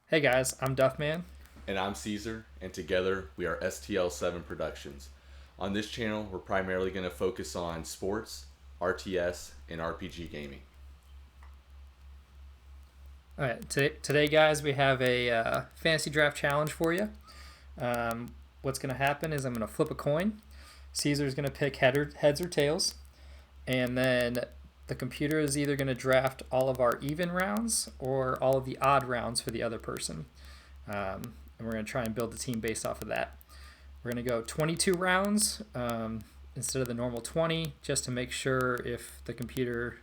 Hey guys, I'm Duffman. And I'm Caesar, and together we are STL7 Productions. On this channel, we're primarily going to focus on sports, RTS, and RPG gaming. All right, today, guys, we have a fantasy draft challenge for you. What's going to happen is I'm going to flip a coin. Caesar's going to pick heads or tails, and then the computer is either going to draft all of our even rounds or all of the odd rounds for the other person. And we're going to try and build the team based off of that. We're going to go 22 rounds instead of the normal 20, just to make sure if the computer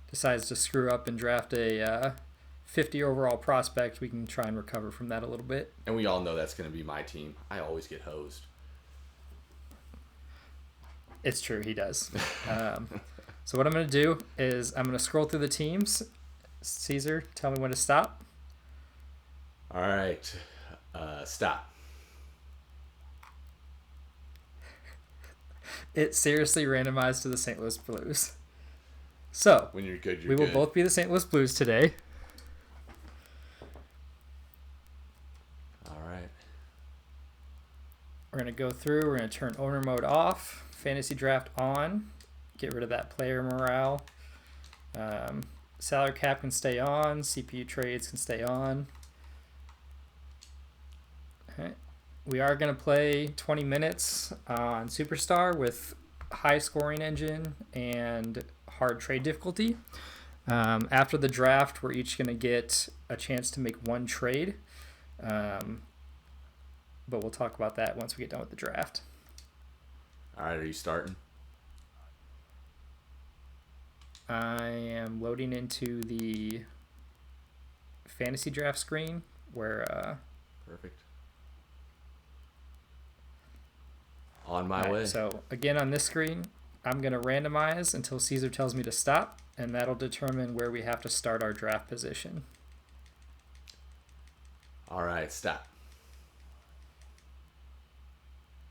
decides to screw up and draft a 50 overall prospect, we can try and recover from that a little bit. And we all know that's going to be my team. I always get hosed. It's true, he does. So what I'm going to do is I'm going to scroll through the teams. Caesar, tell me when to stop. All right. Stop. It seriously randomized to the St. Louis Blues. So, When you're good, you're we will good. both be the St. Louis Blues today. All right. We're going to go through. We're going to turn owner mode off, fantasy draft on, get rid of that player morale. Salary cap can stay on, CPU trades can stay on. Okay. We are going to play 20 minutes on Superstar with high scoring engine and hard trade difficulty. After the draft, we're each going to get a chance to make one trade. But we'll talk about that once we get done with the draft. All right, are you starting? I am loading into the fantasy draft screen where Perfect. On my way. So again, on this screen, I'm going to randomize until Caesar tells me to stop, and that'll determine where we have to start our draft position. All right, stop.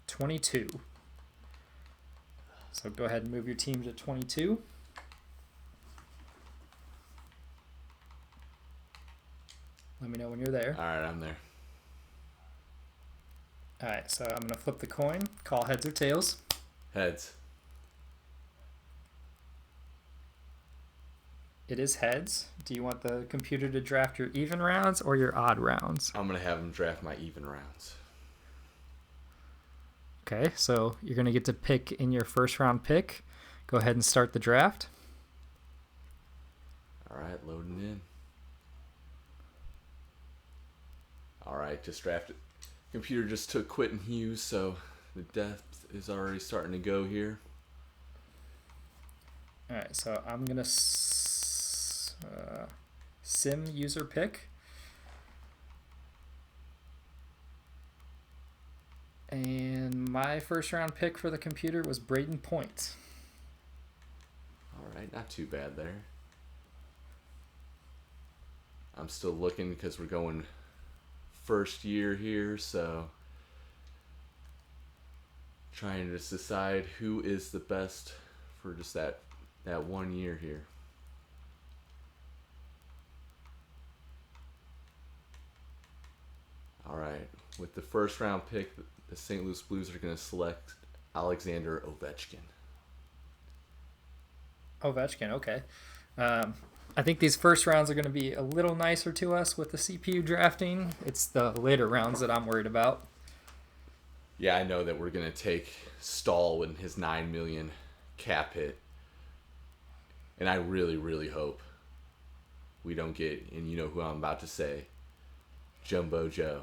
22. So go ahead and move your team to 22. Let me know when you're there. All right, I'm there. All right, so I'm going to flip the coin, call heads or tails. Heads. It is heads. Do you want the computer to draft your even rounds or your odd rounds? I'm going to have them draft my even rounds. Okay, so you're going to get to pick in your first round pick. Go ahead and start the draft. All right, loading in. All right, just drafted. Computer just took Quentin Hughes, so the depth is already starting to go here. All right, so I'm going to sim user pick. And my first round pick for the computer was Braden Point. All right, not too bad there. I'm still looking because we're going first year here, so trying to just decide who is the best for just that 1 year here. All right, with the first round pick, the St. Louis Blues are going to select Alexander Ovechkin. Ovechkin, okay. I think these first rounds are going to be a little nicer to us with the CPU drafting. It's the later rounds that I'm worried about. Yeah, I know that we're going to take Stahl and his $9 million cap hit. And I really, really hope we don't get, and you know who I'm about to say, Jumbo Joe.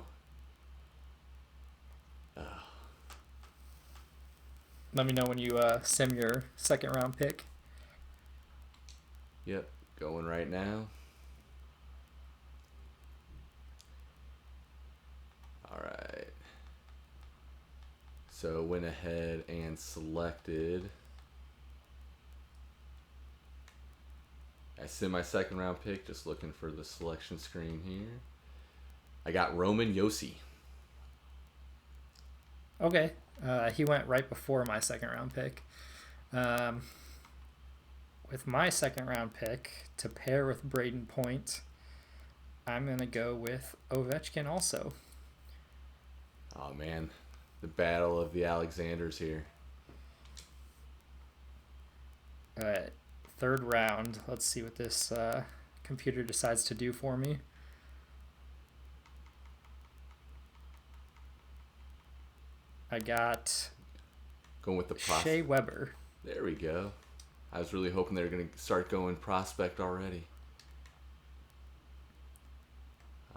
Let me know when you sim your second round pick. Yep, going right now. All right. So went ahead and selected. I sent my second round pick, just looking for the selection screen here. I got Roman Yossi. Okay. He went right before my second round pick. With my second round pick to pair with Braden Point, I'm going to go with Ovechkin also. Oh man, the battle of the Alexanders here. All right, third round. Let's see what this computer decides to do for me. I got Going with the Shea Weber. There we go. I was really hoping they were going to start going prospect already.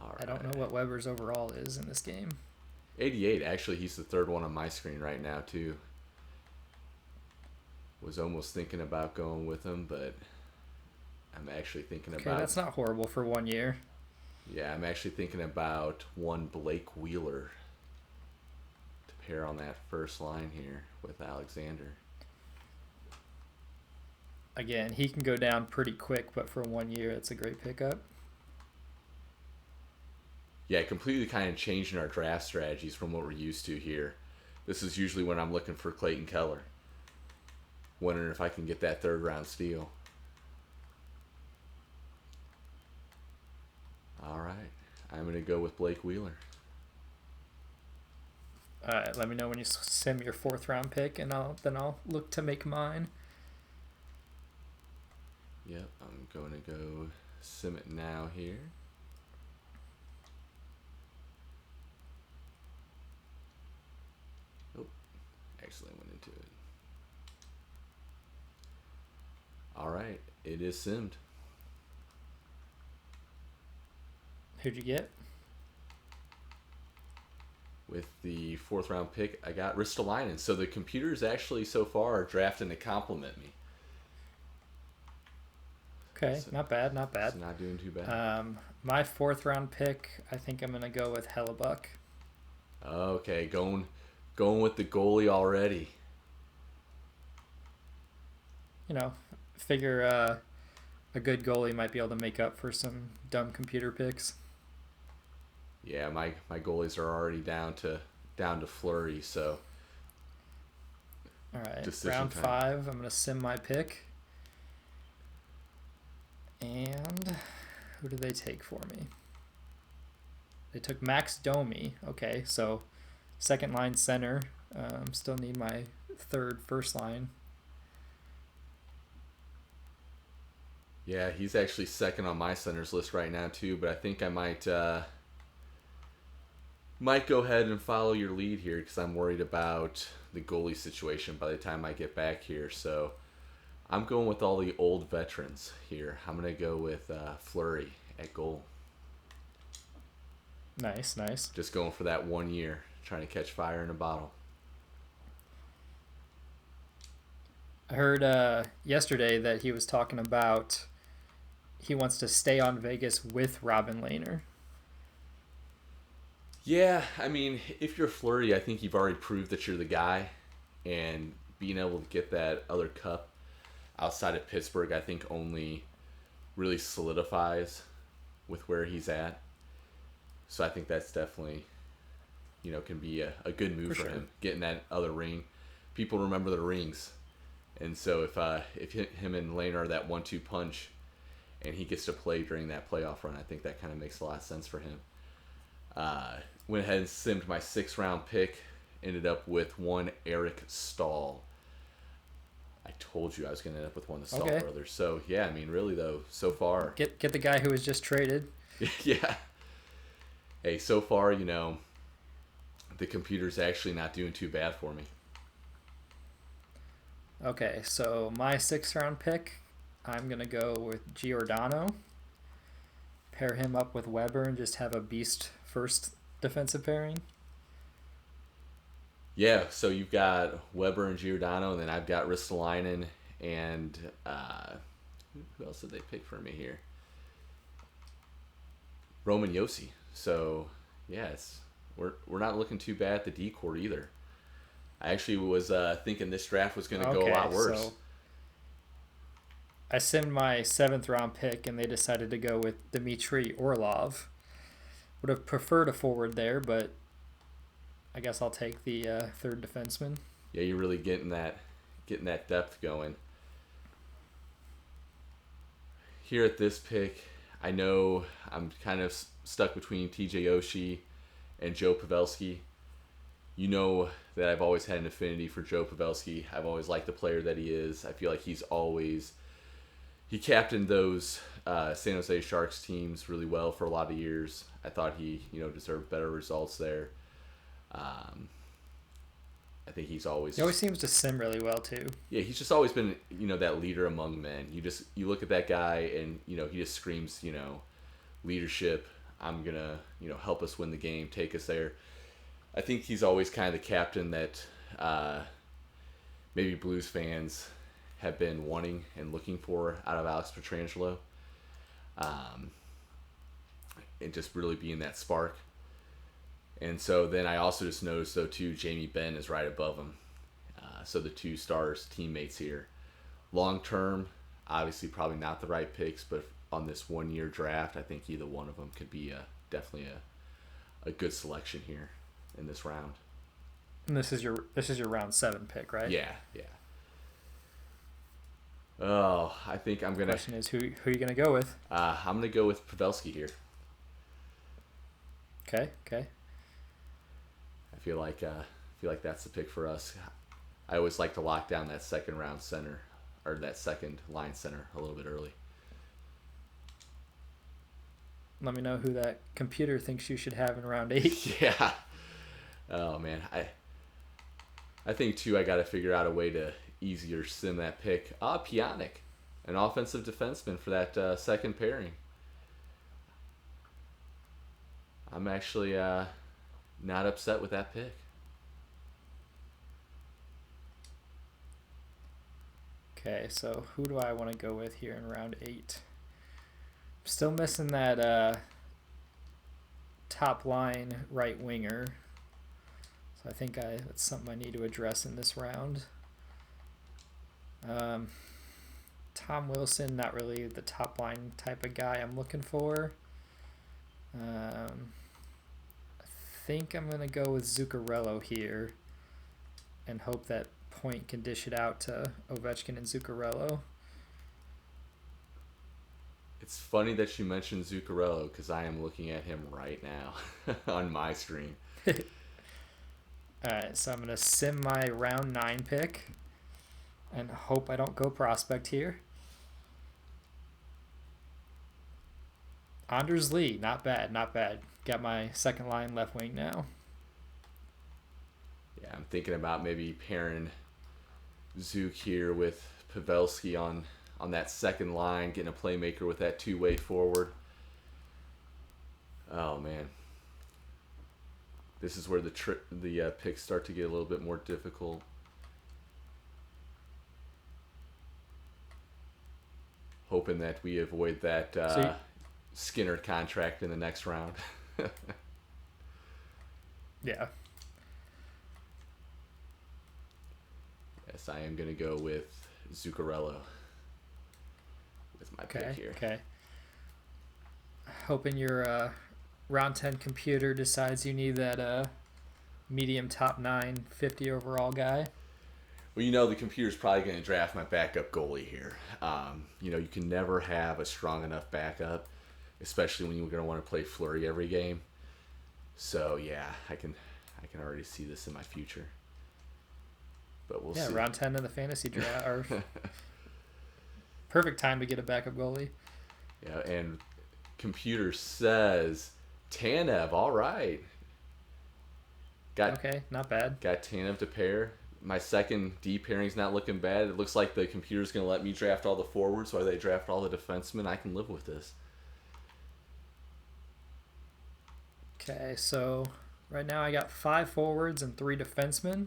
All right. I don't know what Weber's overall is in this game. 88. Actually, he's the third one on my screen right now, too. Was almost thinking about going with him, but I'm actually thinking about... Okay, that's not horrible for 1 year. Yeah, I'm actually thinking about one Blake Wheeler to pair on that first line here with Alexander. Again, he can go down pretty quick, but for 1 year, it's a great pickup. Yeah, completely kind of changing our draft strategies from what we're used to here. This is usually when I'm looking for Clayton Keller. Wondering if I can get that third round steal. All right. I'm going to go with Blake Wheeler. All right, let me know when you sim your fourth round pick, and I'll look to make mine. Yep, I'm going to go sim it now here. Oh, actually went into it. All right, it is simmed. Who'd you get? With the fourth round pick, I got Ristolainen. So the computers actually so far are drafting to compliment me. Okay, So, not bad, not bad. So not doing too bad. My fourth round pick, I think I'm gonna go with Hellebuck. Okay, going with the goalie already. You know, figure a good goalie might be able to make up for some dumb computer picks. Yeah, my goalies are already down to Fleury, so. All right, Decision round time. 5, I'm gonna sim my pick. And who did they take for me? They took Max Domi. Okay, so second line center. Still need my third first line. Yeah, he's actually second on my centers list right now too, but I think I might go ahead and follow your lead here because I'm worried about the goalie situation by the time I get back here. So I'm going with all the old veterans here. I'm going to go with Fleury at goal. Nice, nice. Just going for that 1 year, trying to catch fire in a bottle. I heard yesterday that he was talking about he wants to stay on Vegas with Robin Lehner. Yeah, I mean, if you're Fleury, I think you've already proved that you're the guy, and being able to get that other cup outside of Pittsburgh, I think only really solidifies with where he's at. So I think that's definitely, can be a good move for him, getting that other ring. People remember the rings, and so if him and Lane are that 1-2 punch, and he gets to play during that playoff run, I think that kind of makes a lot of sense for him. Went ahead and simmed my 6th round pick. Ended up with one Eric Stahl. I told you I was going to end up with one of the Stahl brothers. So, yeah, I mean, really, though, so far. Get the guy who was just traded. Yeah. Hey, so far, the computer's actually not doing too bad for me. Okay, so my 6th round pick, I'm going to go with Giordano. Pair him up with Weber and just have a beast first defensive pairing. Yeah, so you've got Weber and Giordano, and then I've got Ristolainen and who else did they pick for me here? Roman Josi. So, yeah, we're not looking too bad at the D court either. I actually was thinking this draft was going to go a lot worse. So I simmed my 7th round pick, and they decided to go with Dmitry Orlov. Would have preferred a forward there, but I guess I'll take the third defenseman. Yeah, you're really getting that depth going. Here at this pick, I know I'm kind of stuck between TJ Oshie and Joe Pavelski. You know that I've always had an affinity for Joe Pavelski. I've always liked the player that he is. I feel like he captained those San Jose Sharks teams really well for a lot of years. I thought he, deserved better results there. I think He always seems to sim really well too. yeah, he's just always been, that leader among men. You look at that guy and, he just screams, leadership. I'm going to, help us win the game, take us there. I think he's always kind of the captain that maybe Blues fans have been wanting and looking for out of Alex Pietrangelo. And just really being that spark. And so then I also just noticed, though, too, Jamie Benn is right above him. So the two stars teammates here. Long term, obviously probably not the right picks, but on this 1 year draft, I think either one of them could be definitely a good selection here in this round. And this is your round 7 pick, right? Yeah. Oh, I think I'm gonna. The question is who are you gonna go with? I'm gonna go with Pavelski here. Okay. I feel like that's the pick for us. I always like to lock down that second round center or that second line center a little bit early. Let me know who that computer thinks you should have in round 8. Yeah. Oh man, I think too. I got to figure out a way to easier sim that pick. Pjanic, an offensive defenseman for that second pairing. I'm actually not upset with that pick. Okay, so who do I want to go with here in round 8? Still missing that top line right winger. So I think that's something I need to address in this round. Tom Wilson, not really the top line type of guy I'm looking for. I think I'm going to go with Zuccarello here and hope that Point can dish it out to Ovechkin and Zuccarello. It's funny that you mentioned Zuccarello because I am looking at him right now on my screen. Alright, so I'm going to sim my round 9 pick and hope I don't go prospect here. Anders Lee, not bad. Got my second line left wing now. Yeah, I'm thinking about maybe pairing Zook here with Pavelski on that second line, getting a playmaker with that two-way forward. Oh, man. This is where the picks start to get a little bit more difficult. Hoping that we avoid that Skinner contract in the next round. Yeah. Yes, I am going to go with Zuccarello with my pick here. Okay. Hoping your round 10 computer decides you need that medium top 9, 50 overall guy. Well, the computer's probably going to draft my backup goalie here. You can never have a strong enough backup, especially when you're going to want to play Fleury every game. So, yeah, I can already see this in my future. But we'll see. Yeah, round 10 of the fantasy draft. Perfect time to get a backup goalie. Yeah, and computer says Tanev. All right. Okay, not bad. Got Tanev to pair. My second D pairing's not looking bad. It looks like the computer's going to let me draft all the forwards while they draft all the defensemen. I can live with this. Okay, so right now I got 5 forwards and 3 defensemen.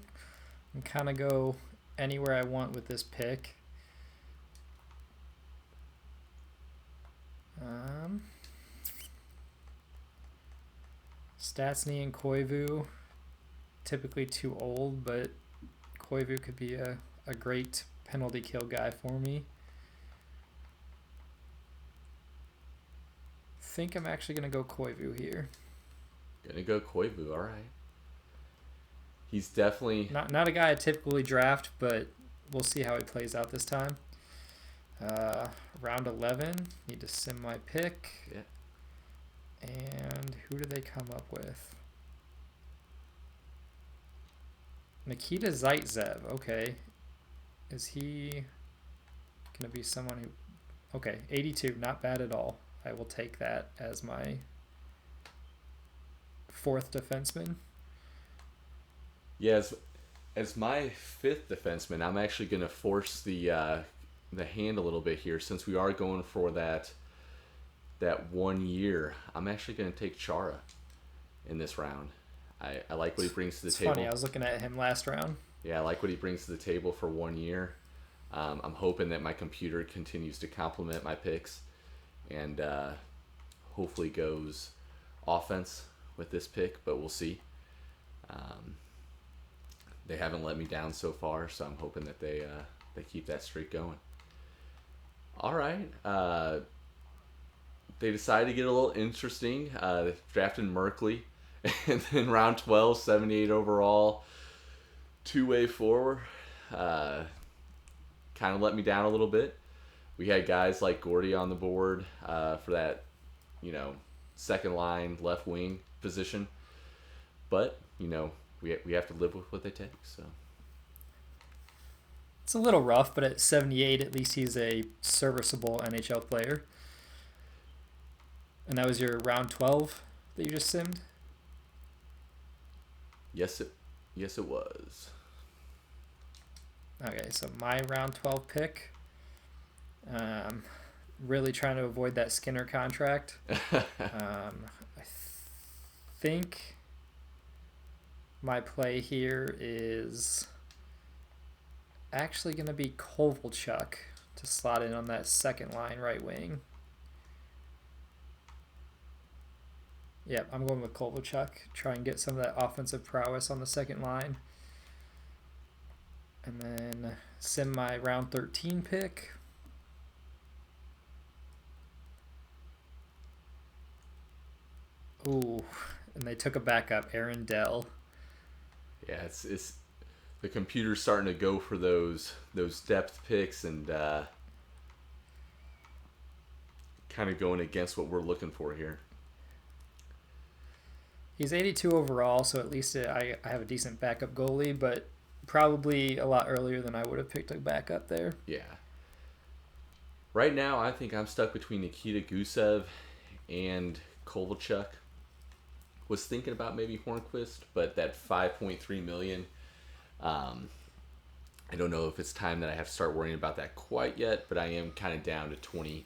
I can kind of go anywhere I want with this pick. Stastny and Koivu, typically too old, but Koivu could be a great penalty kill guy for me. I think I'm actually going to go Koivu here. Gonna go Koivu, all right. He's definitely not a guy I typically draft, but we'll see how he plays out this time. Uh, Round 11. Need to sim my pick. Yeah. And who do they come up with? Nikita Zaitsev. Okay. Is he going to be someone who... Okay, 82. Not bad at all. I will take that as my fourth defenseman. Yes, as my fifth defenseman, I'm actually going to force the hand a little bit here since we are going for that 1 year. I'm actually going to take Chara in this round. I like what he brings to the It's table. funny. I was looking at him last round. Yeah, I like what he brings to the table for 1 year. I'm hoping that my computer continues to complement my picks and hopefully goes offense with this pick, but we'll see. They haven't let me down so far, so I'm hoping that they keep that streak going. All right. They decided to get a little interesting. They drafted Merkley, and then round 12, 78 overall, two-way forward. Kind of let me down a little bit. We had guys like Gordy on the board for that, second line left wing position. But, we have to live with what they take. So It's a little rough, but at 78, at least he's a serviceable NHL player. And that was your round 12 that you just simmed? yes, it was. Okay, so my round 12 pick. Really trying to avoid that Skinner contract. I think my play here is actually going to be Kovalchuk to slot in on that second line right wing. Yep, I'm going with Kovalchuk. Try and get some of that offensive prowess on the second line. And then sim my round 13 pick. Ooh, and they took a backup, Aaron Dell. Yeah, it's the computer's starting to go for those depth picks and kind of going against what we're looking for here. He's 82 overall, so at least I have a decent backup goalie, but probably a lot earlier than I would have picked a backup there. Yeah. Right now, I think I'm stuck between Nikita Gusev and Kovalchuk. Was thinking about maybe Hornquist, but that $5.3 million. I don't know if it's time that I have to start worrying about that quite yet, but I am kind of down to $20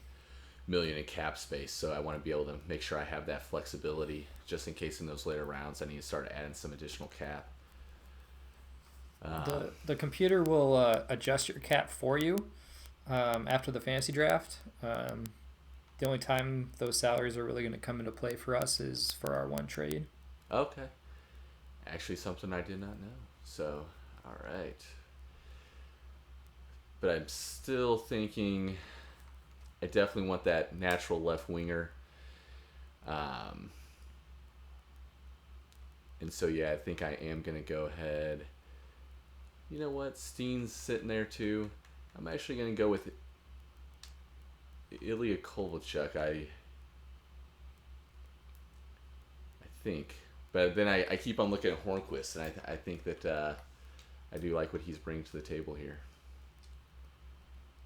million in cap space, so I want to be able to make sure I have that flexibility just in case in those later rounds I need to start adding some additional cap. The computer will adjust your cap for you after the fantasy draft. The only time those salaries are really going to come into play for us is for our one trade. Okay. Actually, something I did not know. So, all right. But I'm still thinking I definitely want that natural left winger. And so, yeah, I think I am going to go ahead. You know what? Steen's sitting there too. I'm actually going to go with Ilya Kovalchuk, I think. But then I keep on looking at Hornquist, and I think that I do like what he's bringing to the table here.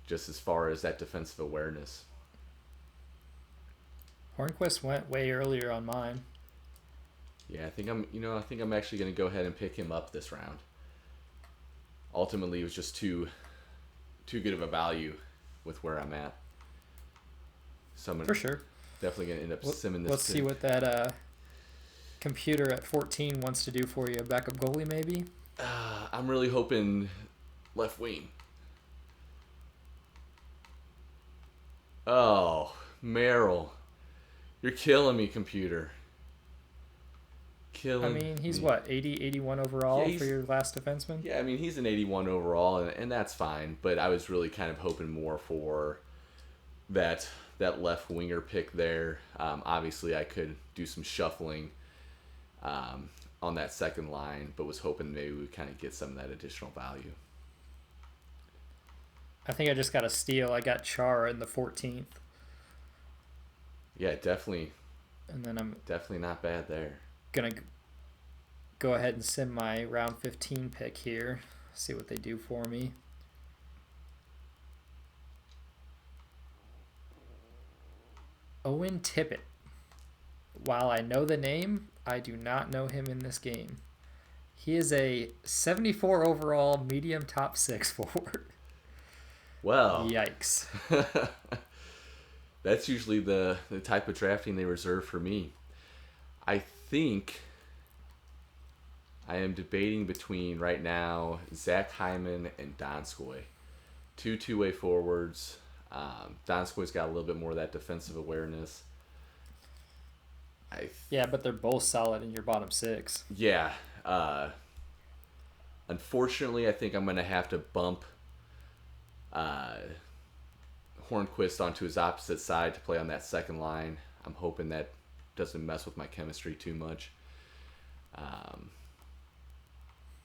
Just as far as that defensive awareness. Hornquist went way earlier on mine. Yeah, I think I'm actually going to go ahead and pick him up this round. Ultimately, it was just too good of a value with where I'm at. So I'm For sure. Definitely going to end up simming this. Let's see what that computer at 14 wants to do for you. Backup goalie, maybe? I'm really hoping left wing. Oh, Merrill. You're killing me, computer. I mean, he's what, 80, 81 overall for your last defenseman? Yeah, I mean, he's an 81 overall, and that's fine. But I was really kind of hoping more for that left winger pick there. Obviously, I could do some shuffling on that second line, but was hoping maybe we kind of get some of that additional value. I think I just got a steal. I got Chara in the 14th, Yeah, definitely, and then I'm definitely not bad there. gonna go ahead and send my round 15 pick here. See what they do for me. Owen Tippett. While I know the name, I do not know him in this game. He is a 74 overall medium top six forward. Well, Yikes. that's usually the type of drafting they reserve for me. I think I am debating between right now Zach Hyman and Donskoy. Two two-way forwards. Donskoy's got a little bit more of that defensive awareness. Yeah, but they're both solid in your bottom six. Yeah. Unfortunately, I think I'm going to have to bump uh, Hornquist onto his opposite side to play on that second line. I'm hoping that doesn't mess with my chemistry too much.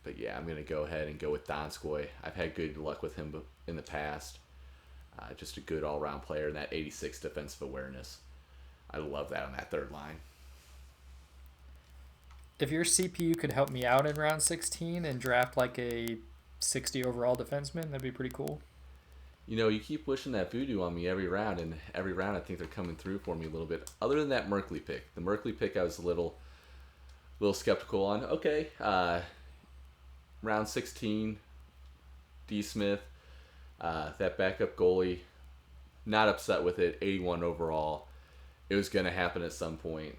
But yeah, I'm going to go ahead and go with Donskoy. I've had good luck with him in the past. Just a good all-around player and that 86 defensive awareness. I love that on that third line. If your CPU could help me out in round 16 and draft like a 60 overall defenseman, that'd be pretty cool. You know, you keep wishing that voodoo on me every round, and every round I think they're coming through for me a little bit. Other than that Merkley pick. The Merkley pick I was a little skeptical on. Okay, round 16, D. Smith, that backup goalie, not upset with it, 81 overall. It was going to happen at some point.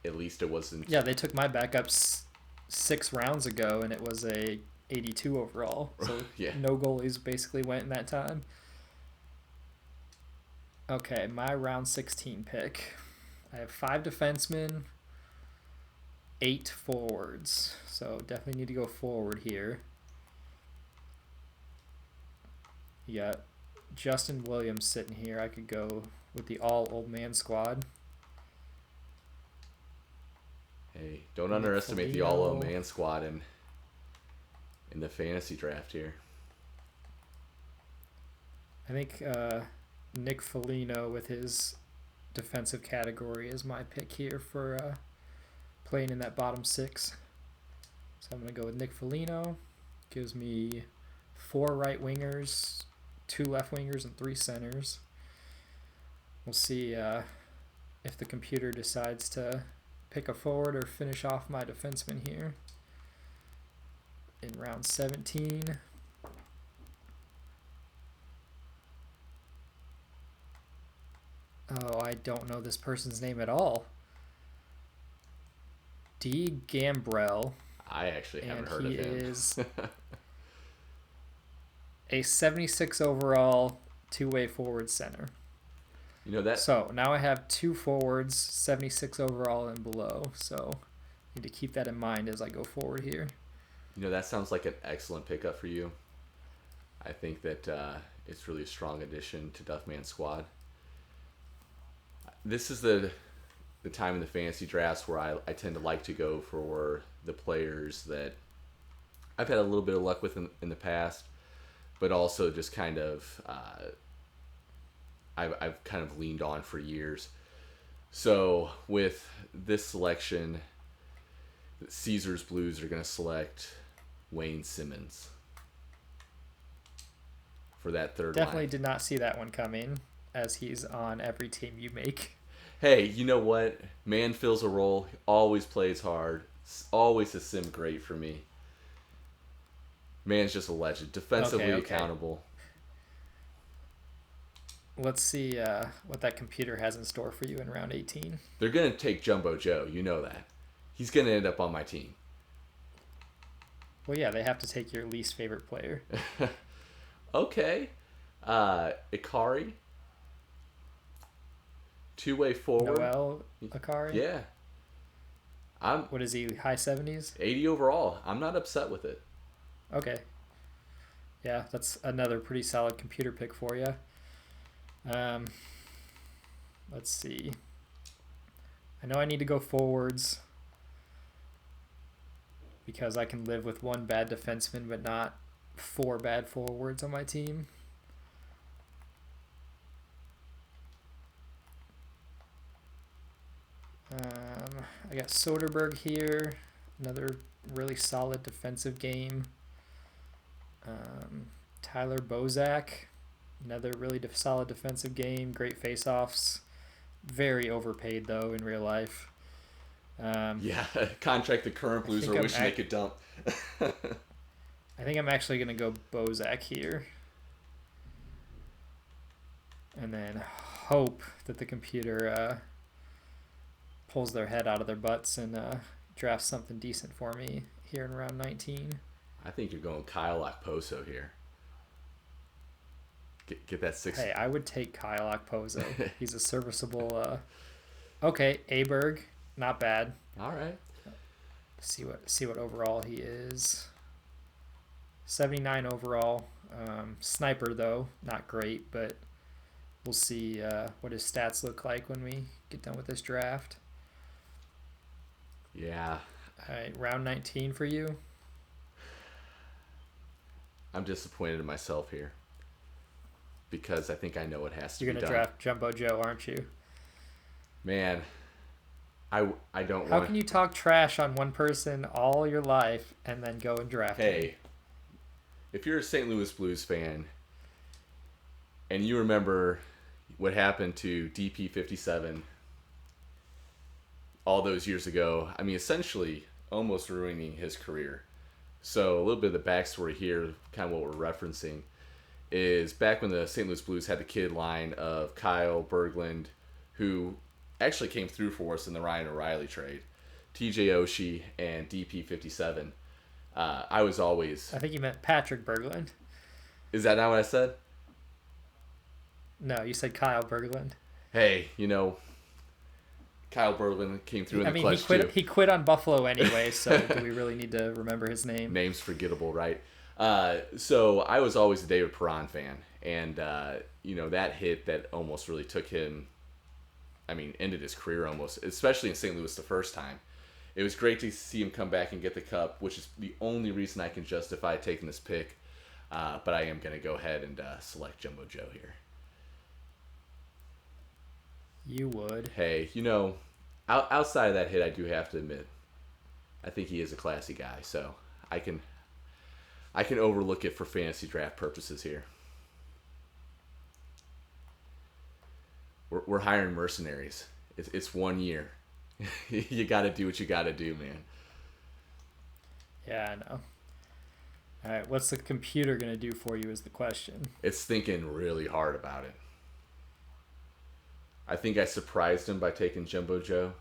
At least it wasn't. Yeah, they took my backups 6 rounds ago, and it was a 82 overall. So yeah. No goalies basically went in that time. Okay, my round 16 pick. I have 5 defensemen, 8 forwards. So definitely need to go forward here. You got Justin Williams sitting here. I could go with the all old man squad. Hey, don't underestimate the all old man squad in the fantasy draft here. I think Nick Foligno with his defensive category is my pick here for playing in that bottom 6. So I'm going to go with Nick Foligno. Gives me 4 right wingers, 2 left wingers, and 3 centers. We'll see if the computer decides to pick a forward or finish off my defenseman here in round 17. Oh, I don't know this person's name at all. D. Gambrell. I actually haven't heard of him. And he is a 76 overall two-way forward center. You know that. So now I have 2 forwards, 76 overall and below. So need to keep that in mind as I go forward here. You know, that sounds like an excellent pickup for you. I think that it's really a strong addition to Duffman's squad. This is the time in the fantasy drafts where I tend to like to go for the players that I've had a little bit of luck with in the past, but also just kind of I've kind of leaned on for years. So with this selection, Caesars Blues are going to select Wayne Simmons for that third Definitely line. did not see that one coming, as he's on every team you make. Hey, you know what? Man fills a role. Always plays hard. Always has simmed great for me. Man's just a legend. Defensively Okay. accountable. Let's see what that computer has in store for you in round 18. They're going to take Jumbo Joe. You know that. He's going to end up on my team. Well, yeah, they have to take your least favorite player. Okay. Ikari. Two-way forward. Noel Akari? Yeah. What is he, high 70s? 80 overall. I'm not upset with it. Okay. Yeah, that's another pretty solid computer pick for you. Let's see. I know I need to go forwards because I can live with one bad defenseman but not 4 bad forwards on my team. I got Soderberg here, another really solid defensive game. Tyler Bozak, another really solid defensive game. Great face-offs. Very overpaid though in real life. Yeah, contract the current Blues or wish they could dump. I think I'm actually gonna go Bozak here, and then hope that the computer pulls their head out of their butts and drafts something decent for me here in round 19. I think you're going Kyle Okposo here. Get that 6. Hey, I would take Kyle Okposo. He's a serviceable. Okay, Aberg, not bad. All right. See what overall he is. 79 overall. Sniper though, not great, but we'll see what his stats look like when we get done with this draft. Yeah. All right, round 19 for you. I'm disappointed in myself here because I think I know what has to be done. You're going to draft Jumbo Joe, aren't you? Man, I don't want... How can you talk trash on one person all your life and then go and draft him? Hey, if you're a St. Louis Blues fan and you remember what happened to DP57 all those years ago, I mean, essentially almost ruining his career. So a little bit of the backstory here, kind of what we're referencing, is back when the St. Louis Blues had the kid line of Kyle Berglund, who actually came through for us in the Ryan O'Reilly trade, TJ Oshie, and DP57. I was always... I think you meant Patrick Berglund. Is that not what I said? No, you said Kyle Berglund. Hey, Kyle Berglund came through in the clutch too. He quit on Buffalo anyway, so do we really need to remember his name? Name's forgettable, right? So I was always a David Perron fan, and that hit that almost really took him, ended his career almost, especially in St. Louis the first time. It was great to see him come back and get the cup, which is the only reason I can justify taking this pick. But I am going to go ahead and select Jumbo Joe here. You would. Hey, outside of that hit, I do have to admit, I think he is a classy guy, so I can overlook it for fantasy draft purposes here. We're hiring mercenaries. It's 1 year. You got to do what you got to do, man. Yeah, I know. All right, what's the computer going to do for you is the question. It's thinking really hard about it. I think I surprised him by taking Jumbo Joe.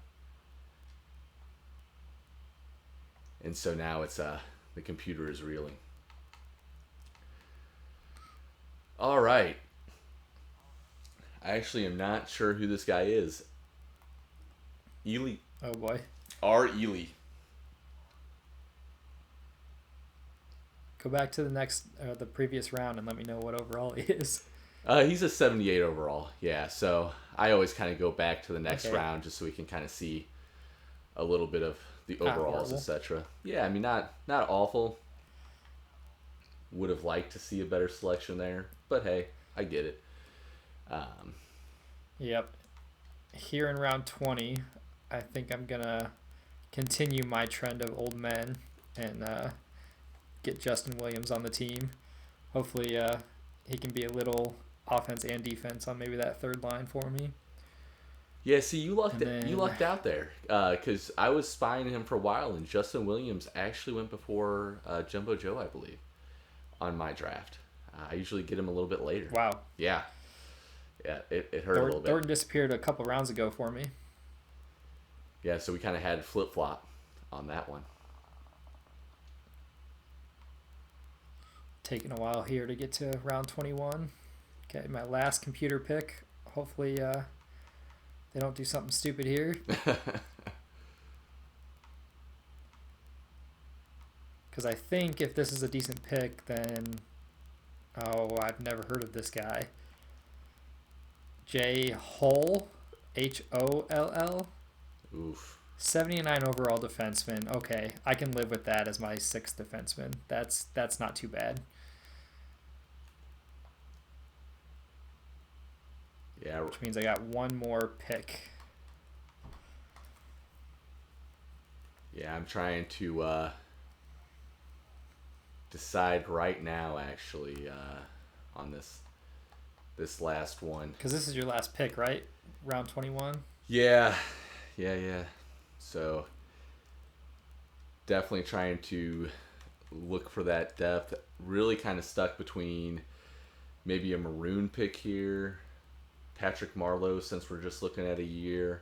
And so now it's the computer is reeling. All right. I actually am not sure who this guy is. Ely. Oh boy. R. Ely. Go back to the previous round and let me know what overall he is. He's a 78 overall. Yeah, so I always kind of go back to the next round just so we can kind of see a little bit of the overalls, etc. Yeah, not awful. Would have liked to see a better selection there, but hey, I get it. Yep. Here in round 20, I think I'm going to continue my trend of old men and get Justin Williams on the team. Hopefully he can be a little offense and defense on maybe that third line for me. Yeah, see, you lucked out there because I was spying him for a while, and Justin Williams actually went before Jumbo Joe, I believe, on my draft. I usually get him a little bit later. Wow. Yeah. Yeah, it hurt a little bit. Thornton disappeared a couple rounds ago for me. Yeah, so we kind of had flip-flop on that one. Taking a while here to get to round 21. Okay, my last computer pick. Hopefully they don't do something stupid here. Because I think if this is a decent pick, then... Oh, I've never heard of this guy. J. Hull. Holl. Oof. 79 overall defenseman. Okay, I can live with that as my 6th defenseman. That's not too bad. Yeah. which means I got one more pick. Yeah, I'm trying to decide right now, actually, on this last one. Because this is your last pick, right? Round 21. Yeah, yeah. So definitely trying to look for that depth. Really kind of stuck between maybe a maroon pick here, Patrick Marleau, since we're just looking at a year.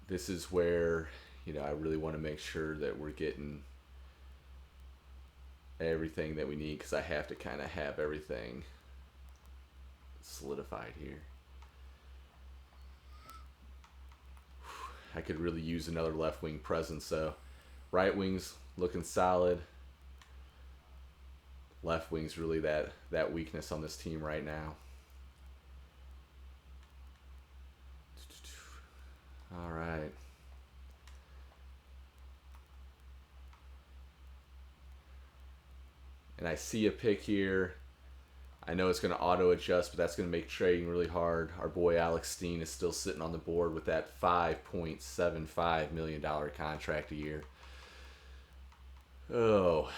This is where, I really want to make sure that we're getting everything that we need, because I have to kind of have everything solidified here. I could really use another left wing presence, so right wing's looking solid. Left wing's really that weakness on this team right now. All right. And I see a pick here. I know it's going to auto adjust, but that's going to make trading really hard. Our boy Alex Steen is still sitting on the board with that $5.75 million contract a year. Oh,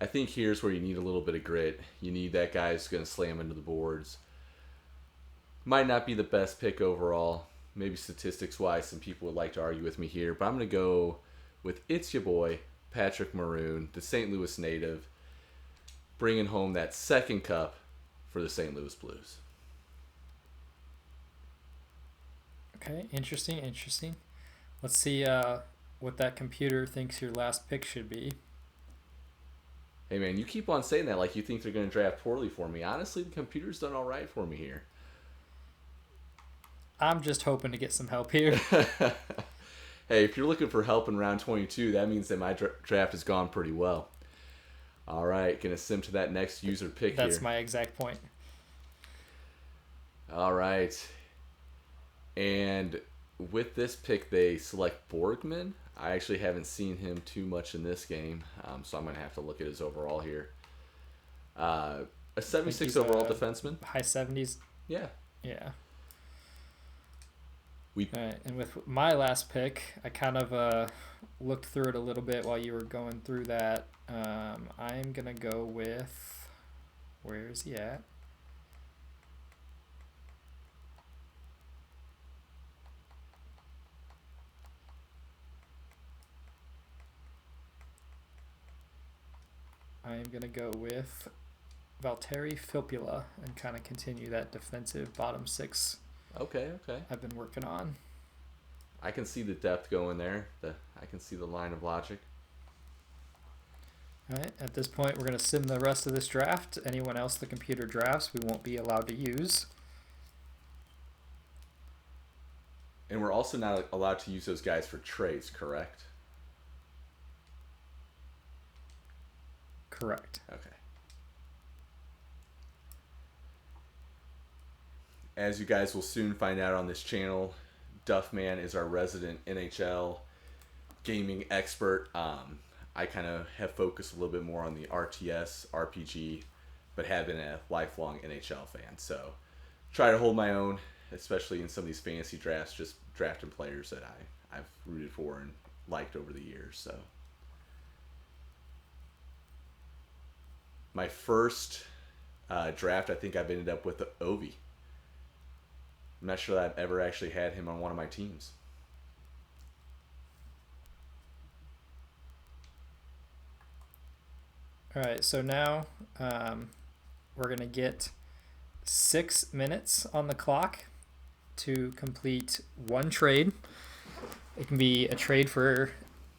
I think here's where you need a little bit of grit. You need that guy who's going to slam into the boards. Might not be the best pick overall. Maybe statistics-wise, some people would like to argue with me here, but I'm going to go with it's your boy, Patrick Maroon, the St. Louis native, bringing home that second cup for the St. Louis Blues. Okay, interesting. Let's see what that computer thinks your last pick should be. Hey, man, you keep on saying that like you think they're going to draft poorly for me. Honestly, the computer's done all right for me here. I'm just hoping to get some help here. Hey, if you're looking for help in round 22, that means that my draft has gone pretty well. All right, going to sim to that next user pick here. That's my exact point. All right. And with this pick, they select Borgman. I actually haven't seen him too much in this game, so I'm going to have to look at his overall here. A 76 overall defenseman. High 70s. Yeah. All right, and with my last pick, I kind of looked through it a little bit while you were going through that. I'm going to go with, where is he at? I am going to go with Valtteri Filppula and kind of continue that defensive bottom six. Okay. I've been working on. I can see the depth going there. I can see the line of logic. All right, at this point, we're going to sim the rest of this draft. Anyone else the computer drafts, we won't be allowed to use. And we're also not allowed to use those guys for trades, correct? Correct. Okay. As you guys will soon find out on this channel, Duffman is our resident NHL gaming expert. I kind of have focused a little bit more on the RTS, RPG, but have been a lifelong NHL fan. So try to hold my own, especially in some of these fantasy drafts, just drafting players that I've rooted for and liked over the years. So my first draft, I think I've ended up with Ovi. I'm not sure that I've ever actually had him on one of my teams. All right, so now we're going to get 6 minutes on the clock to complete one trade. It can be a trade for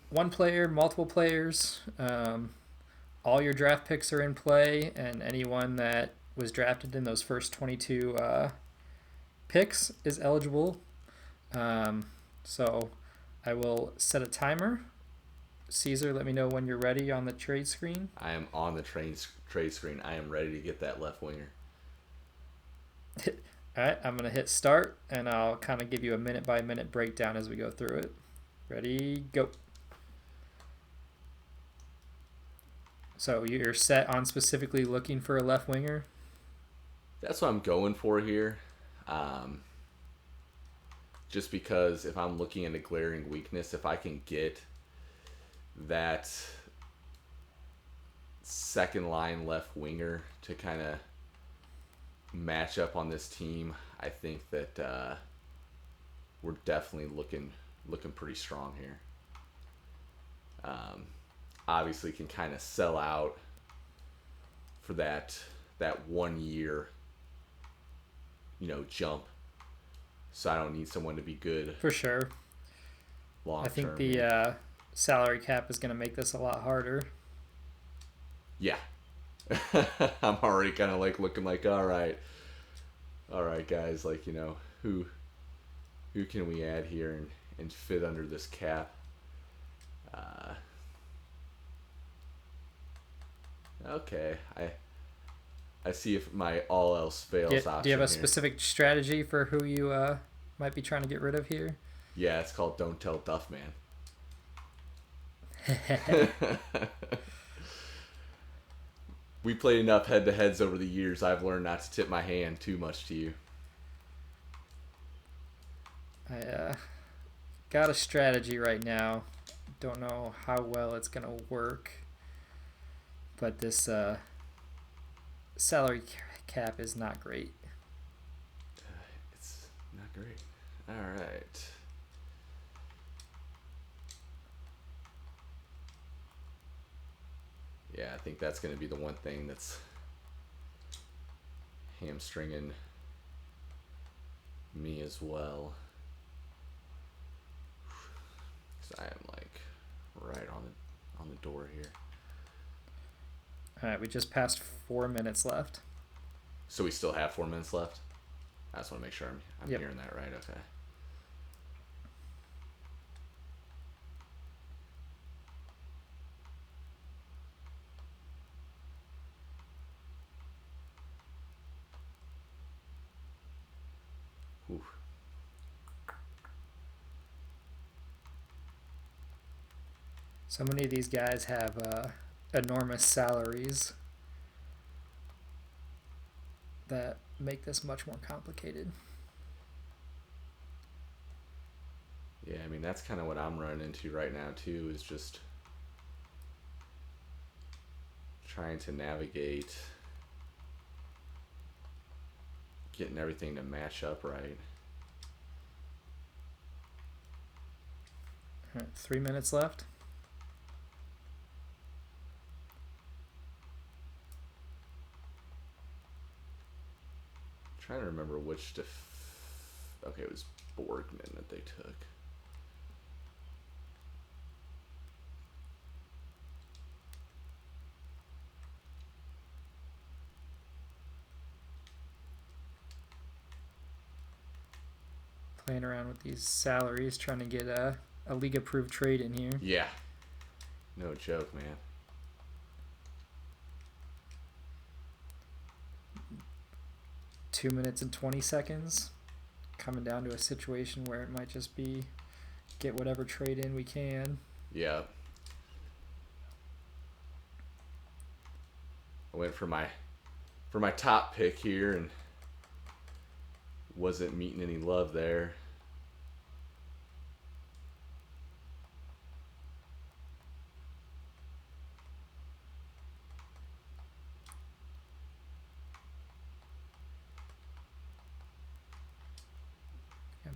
one player, multiple players. All your draft picks are in play, and anyone that was drafted in those first 22 picks is eligible. So I will set a timer. Caesar, let me know when you're ready on the trade screen. I am on the trade screen. I am ready to get that left winger. All right, I'm going to hit start, and I'll kind of give you a minute-by-minute breakdown as we go through it. Ready, go. So you're set on specifically looking for a left winger? That's what I'm going for here. Um, just because if I'm looking at a glaring weakness, if I can get that second line left winger to kind of match up on this team, I think that we're definitely looking pretty strong here. Um, Obviously, can kind of sell out for that 1 year, jump. So I don't need someone to be good For sure. long I think term. the salary cap is going to make this a lot harder. Yeah. I'm already kind of like looking like, all right, guys, like who can we add here and fit under this cap? Okay, I see if my all else fails option Do you have a here. specific strategy for who you might be trying to get rid of here? Yeah, it's called Don't Tell Duffman. We played enough head-to-heads over the years. I've learned not to tip my hand too much to you. I got a strategy right now. Don't know how well it's going to work. But this salary cap is not great. It's not great. All right. Yeah, I think that's going to be the one thing that's hamstringing me as well. 'Cause I am like right on the door here. All right, we just passed 4 minutes left. So we still have 4 minutes left. I just want to make sure I'm Yep. hearing that right. Okay. Ooh. So many of these guys have enormous salaries that make this much more complicated. Yeah, I mean that's kind of what I'm running into right now too. Is just trying to navigate getting everything to match up right. All right, 3 minutes left. Trying to remember which okay, it was Borgman that they took. Playing around with these salaries, trying to get a league approved trade in here. Yeah. No joke, man. Two minutes and 20 seconds. Coming down to a situation where it might just be get whatever trade in we can. Yeah. I went for my top pick here and wasn't meeting any love there.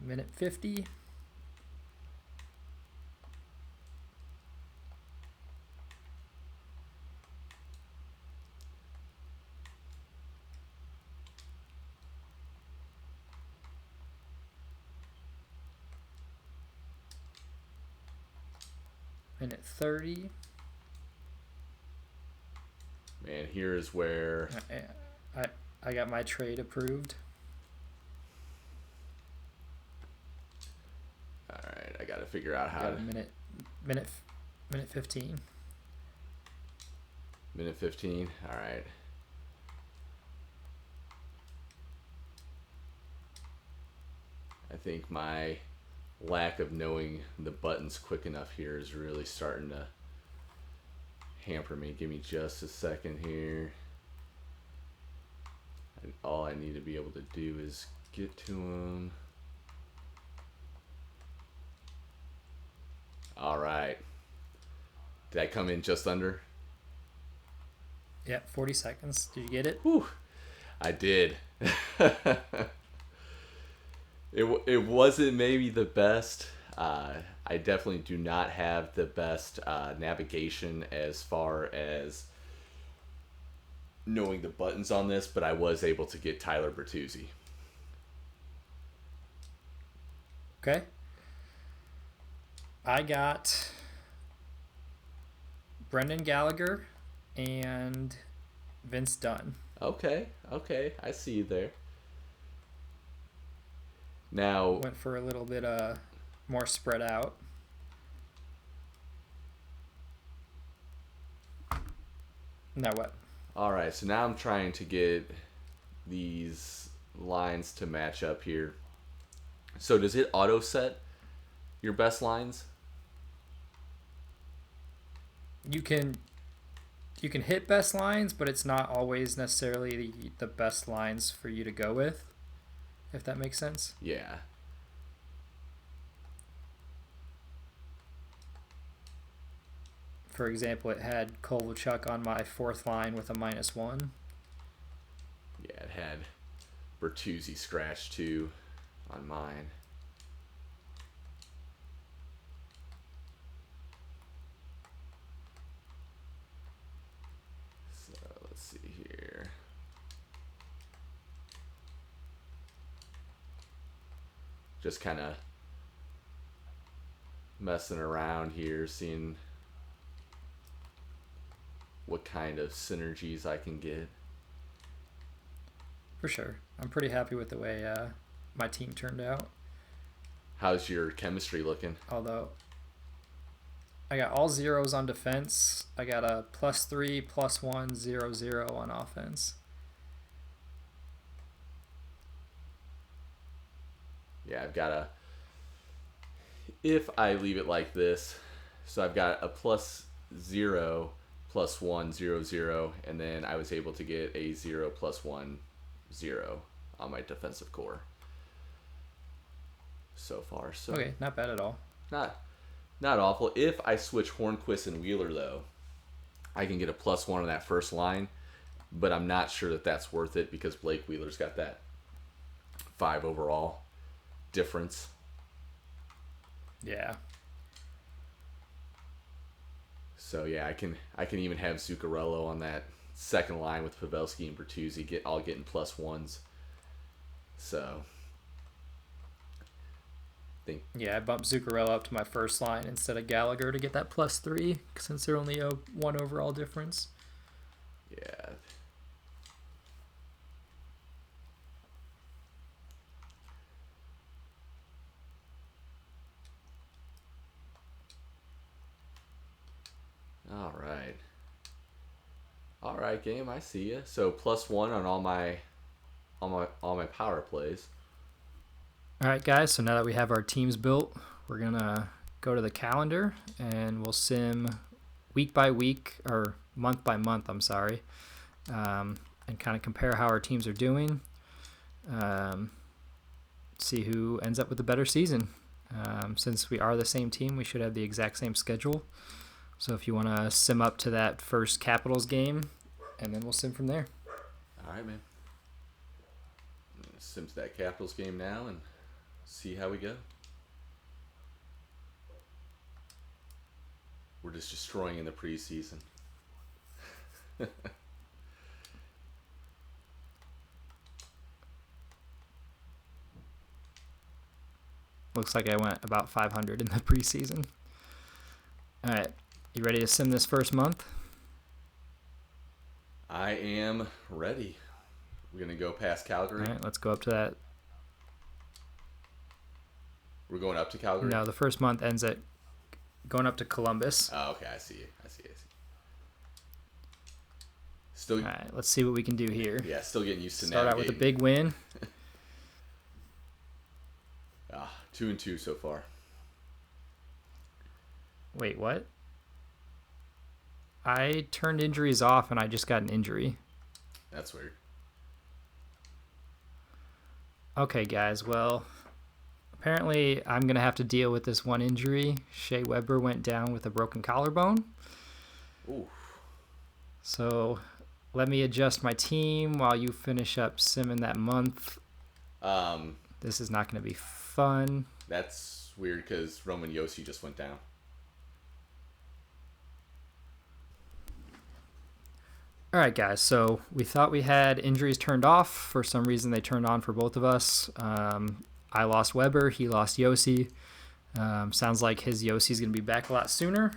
Minute 50. Minute 30. Man, here's where I got my trade approved. all right, I got to figure out how to minute 15. minute 15. All right. I think my lack of knowing the buttons quick enough here is really starting to hamper me. Give me just a second here. And all I need to be able to do is get to him. All right. Did I come in just under? Yeah, 40 seconds. Did you get it? Whew. I did. It wasn't maybe the best. I definitely do not have the best navigation as far as knowing the buttons on this, but I was able to get Tyler Bertuzzi. Okay. I got Brendan Gallagher and Vince Dunn. Okay, I see you there. Now Went for a little bit more spread out. Now what? all right, so now I'm trying to get these lines to match up here. So does it auto set your best lines? You can hit best lines, but it's not always necessarily the best lines for you to go with, if that makes sense. Yeah. For example, it had Kovalchuk on my fourth line with a -1. Yeah, it had Bertuzzi scratched too on mine. So let's see here. Just kind of messing around here, seeing what kind of synergies I can get. For sure. I'm pretty happy with the way my team turned out. How's your chemistry looking? Although I got all zeros on defense. I got a +3, +1, 0, on offense. Yeah, I've got a... If I leave it like this, so I've got a +0, +1, 0, and then I was able to get a 0, +1, 0 on my defensive core so far. So Okay, not bad at all. not awful. If I switch Hornquist and Wheeler, though, I can get a +1 on that first line, but I'm not sure that that's worth it because Blake Wheeler's got that 5 overall difference. Yeah. So yeah, I can even have Zuccarello on that second line with Pavelski and Bertuzzi all getting +1s. So Yeah, I bumped Zuccarello up to my first line instead of Gallagher to get that +3 since they're only a 1 overall difference. yeah. All right, game. I see you. So +1 on all my power plays. All right, guys. So now that we have our teams built, we're gonna go to the calendar and we'll sim week by week or month by month. I'm sorry, and kind of compare how our teams are doing. See who ends up with a better season. Since we are the same team, we should have the exact same schedule. So if you want to sim up to that first Capitals game, and then we'll sim from there. All right, man. I'm gonna sim to that Capitals game now and see how we go. We're just destroying in the preseason. Looks like I went about 500 in the preseason. All right, you ready to sim this first month? I am ready. We're gonna go past Calgary. All right, let's go up to that. We're going up to Calgary. No, the first month ends at going up to Columbus. Oh, okay. I see you. Still. All right, let's see what we can do here. Yeah, still getting used to Start out with a big win. 2-2 so far. Wait, what? I turned injuries off and I just got an injury. That's weird. Okay, guys. Well, apparently I'm going to have to deal with this one injury. Shea Weber went down with a broken collarbone. Ooh. So let me adjust my team while you finish up simming that month. This is not going to be fun. That's weird because Roman Yossi just went down. All right, guys. So we thought we had injuries turned off. For some reason, they turned on for both of us. I lost Weber. He lost Yossi. Sounds like his Yossi's going to be back a lot sooner.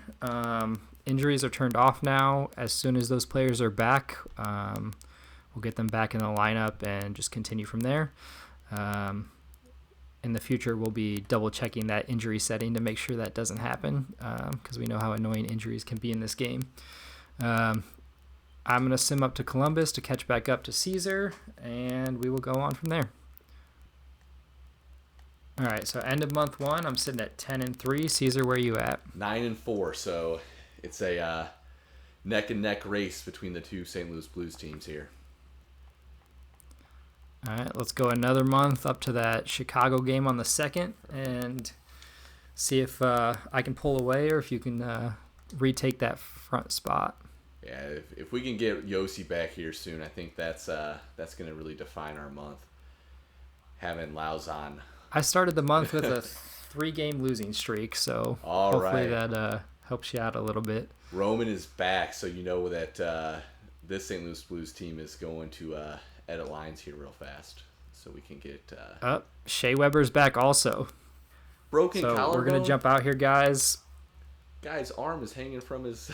Injuries are turned off now. As soon as those players are back, we'll get them back in the lineup and just continue from there. In the future, we'll be double checking that injury setting to make sure that doesn't happen because we know how annoying injuries can be in this game. I'm going to sim up to Columbus to catch back up to Caesar, and we will go on from there. All right, so end of month 1, I'm sitting at 10-3. Caesar, where are you at? 9-4, so it's a neck and neck race between the two St. Louis Blues teams here. All right, let's go another month up to that Chicago game on the 2nd and see if I can pull away or if you can retake that front spot. Yeah, if we can get Yossi back here soon, I think that's going to really define our month. Having Lauzon. I started the month with a 3-game losing streak, so hopefully that helps you out a little bit. Roman is back, so you know that this St. Louis Blues team is going to edit lines here real fast, so we can get. Shea Weber's back also. Broken collarbone. We're gonna jump out here, guys. Guy's arm is hanging from his.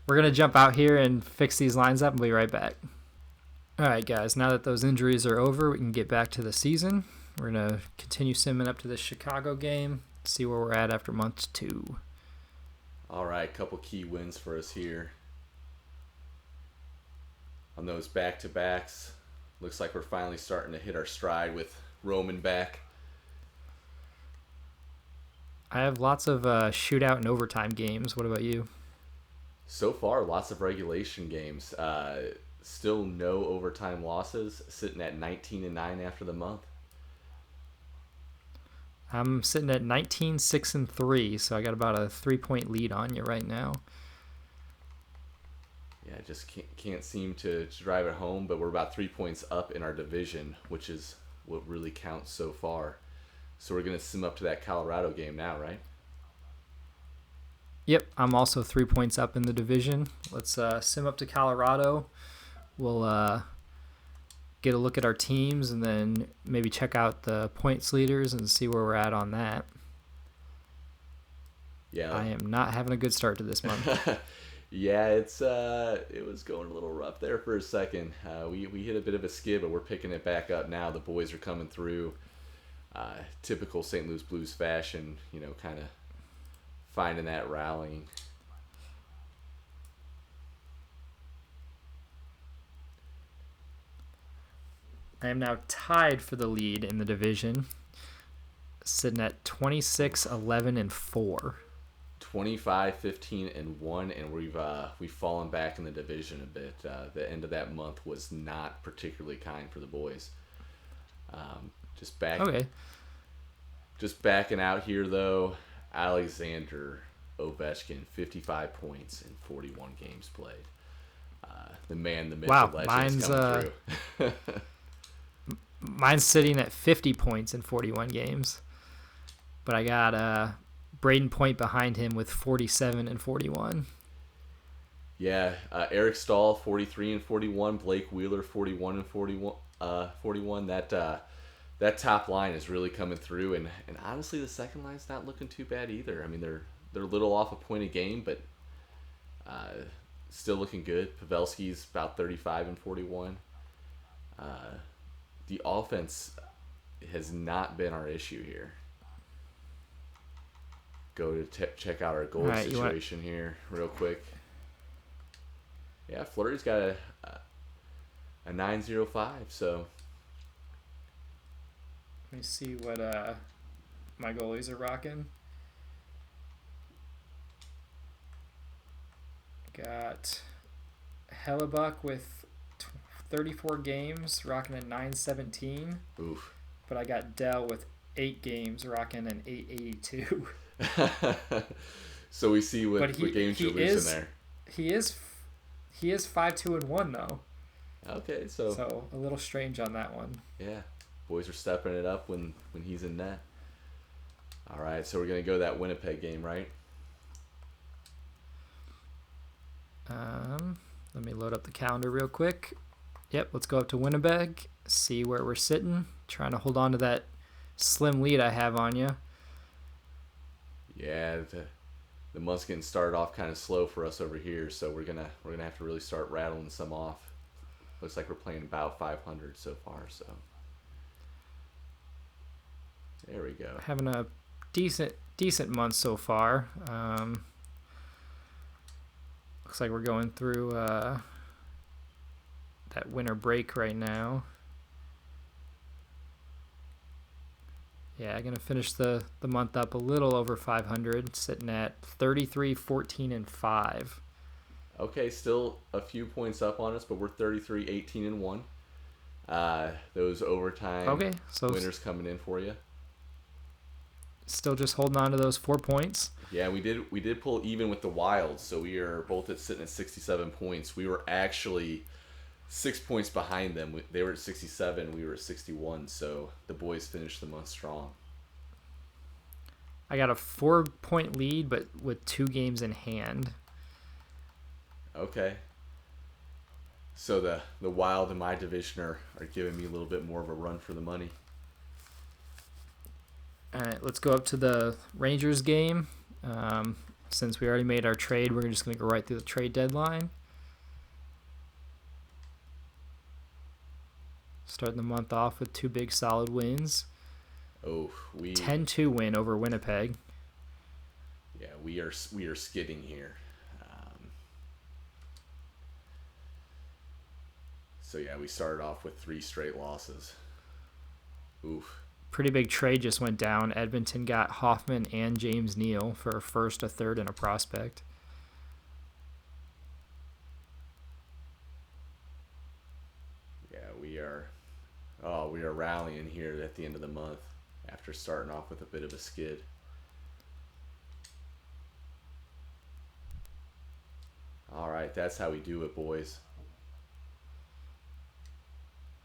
We're going to jump out here and fix these lines up and be right back. All right, guys, now that those injuries are over, we can get back to the season. We're going to continue simming up to this Chicago game, see where we're at after month 2. All right, couple key wins for us here. On those back-to-backs, looks like we're finally starting to hit our stride with Roman back. I have lots of shootout and overtime games. What about you? So far, lots of regulation games. Still no overtime losses, sitting at 19-9 after the month. I'm sitting at 19-6-3, so I got about a 3-point lead on you right now. Yeah, just can't seem to drive it home, but we're about 3 points up in our division, which is what really counts so far. So we're going to sim up to that Colorado game now, right? Yep, I'm also 3 points up in the division. Let's sim up to Colorado. We'll get a look at our teams and then maybe check out the points leaders and see where we're at on that. Yeah, I am not having a good start to this month. Yeah, it was going a little rough there for a second. We hit a bit of a skid, but we're picking it back up now. The boys are coming through. Typical St. Louis Blues fashion, kind of finding that rallying. I am now tied for the lead in the division, sitting at 26-11-4. 25-15-1, and we've fallen back in the division a bit. The end of that month was not particularly kind for the boys. Just backing out here though. Alexander Ovechkin, 55 points in 41 games played. The man, the myth, the legend is coming through. Mine's sitting at 50 points in 41 games, but I got Braden Point behind him with 47 and 41. Yeah, Eric Stahl 43 and 41, Blake Wheeler 41 and 41. That top line is really coming through, and honestly, the second line's not looking too bad either. I mean, they're a little off a point a game, but still looking good. Pavelski's about 35 and 41. The offense has not been our issue here. Go to check out our goal situation here real quick. Yeah, Fleury's got a 9.05, so. Let me see what my goalies are rocking. Got Hellebuck with 34 games, rocking a 917. Oof. But I got Dell with 8 games, rocking an 882. So we see what, But what games you're losing there. He is 5-2-1 though. Okay, so a little strange on that one. Yeah, boys are stepping it up when he's in net. All right, so we're gonna go that Winnipeg game, right? Let me load up the calendar real quick. Yep, let's go up to Winnipeg, see where we're sitting. Trying to hold on to that slim lead I have on you. Yeah, the month's getting started off kind of slow for us over here, so we're gonna have to really start rattling some off. Looks like we're playing about 500 so far, so there we go. Having a decent month so far. Looks like we're going through that winter break right now. Yeah, I'm going to finish the month up a little over 500, sitting at 33, 14, and 5. Okay, still a few points up on us, but we're 33, 18, and 1. Those overtime winners coming in for you. Still just holding on to those 4 points. Yeah, we did pull even with the Wild, so we are both sitting at 67 points. We were actually 6 points behind them. They were at 67, we were at 61, so the boys finished the month strong. I got a 4-point lead, but with 2 games in hand. Okay. So the Wild in my division are giving me a little bit more of a run for the money. All right, let's go up to the Rangers game. Since we already made our trade, we're just going to go right through the trade deadline. Starting the month off with 2 big solid wins. Oh, 10-2 win over Winnipeg. Yeah, we are skidding here. So yeah, we started off with 3 straight losses. Oof. Pretty big trade just went down. Edmonton got Hoffman and James Neal for a first, a third, and a prospect. Yeah, we are rallying here at the end of the month after starting off with a bit of a skid. All right, that's how we do it, boys.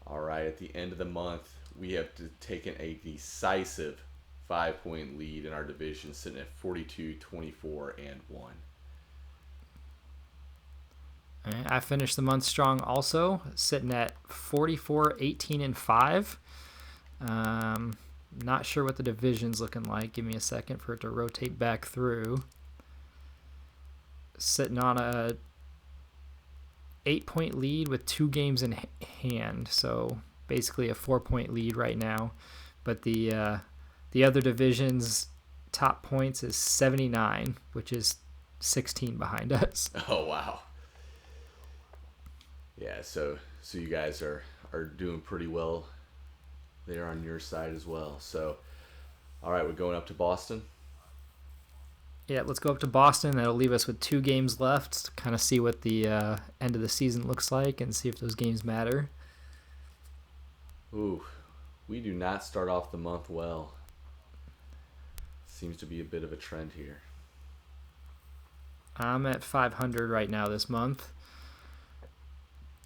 All right, at the end of the month, we have taken a decisive 5-point lead in our division, sitting at 42, 24, and 1. All right, I finished the month strong also, sitting at 44, 18, and 5. Not sure what the division's looking like. Give me a second for it to rotate back through. Sitting on a 8-point lead with 2 games in hand, so basically a 4-point lead right now. But the other division's top points is 79, which is 16 behind us. Oh wow. Yeah, so you guys are doing pretty well there on your side as well. So all right, we're going up to Boston. Yeah, let's go up to Boston. That'll leave us with 2 games left to kind of see what the end of the season looks like and see if those games matter. Ooh, we do not start off the month well. Seems to be a bit of a trend here. I'm at 500 right now this month.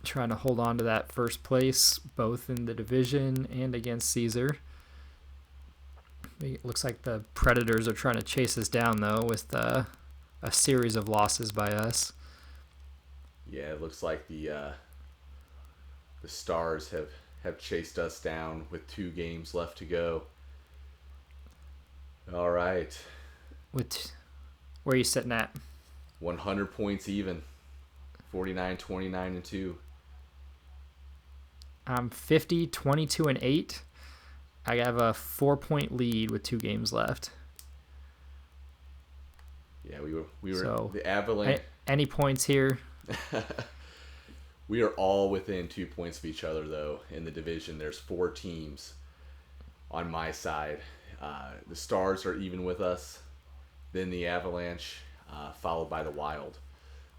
Trying to hold on to that first place, both in the division and against Caesar. It looks like the Predators are trying to chase us down, though, with a series of losses by us. Yeah, it looks like the Stars have chased us down with 2 games left to go. All right. Where are you sitting at? 100 points even. 49, 29, and 2. I'm 50, 22, and 8. I have a 4-point lead with 2 games left. Yeah, we were so, the Avalanche. Any points here? We are all within 2 points of each other, though, in the division. There's 4 teams on my side. The Stars are even with us, then the Avalanche, followed by the Wild.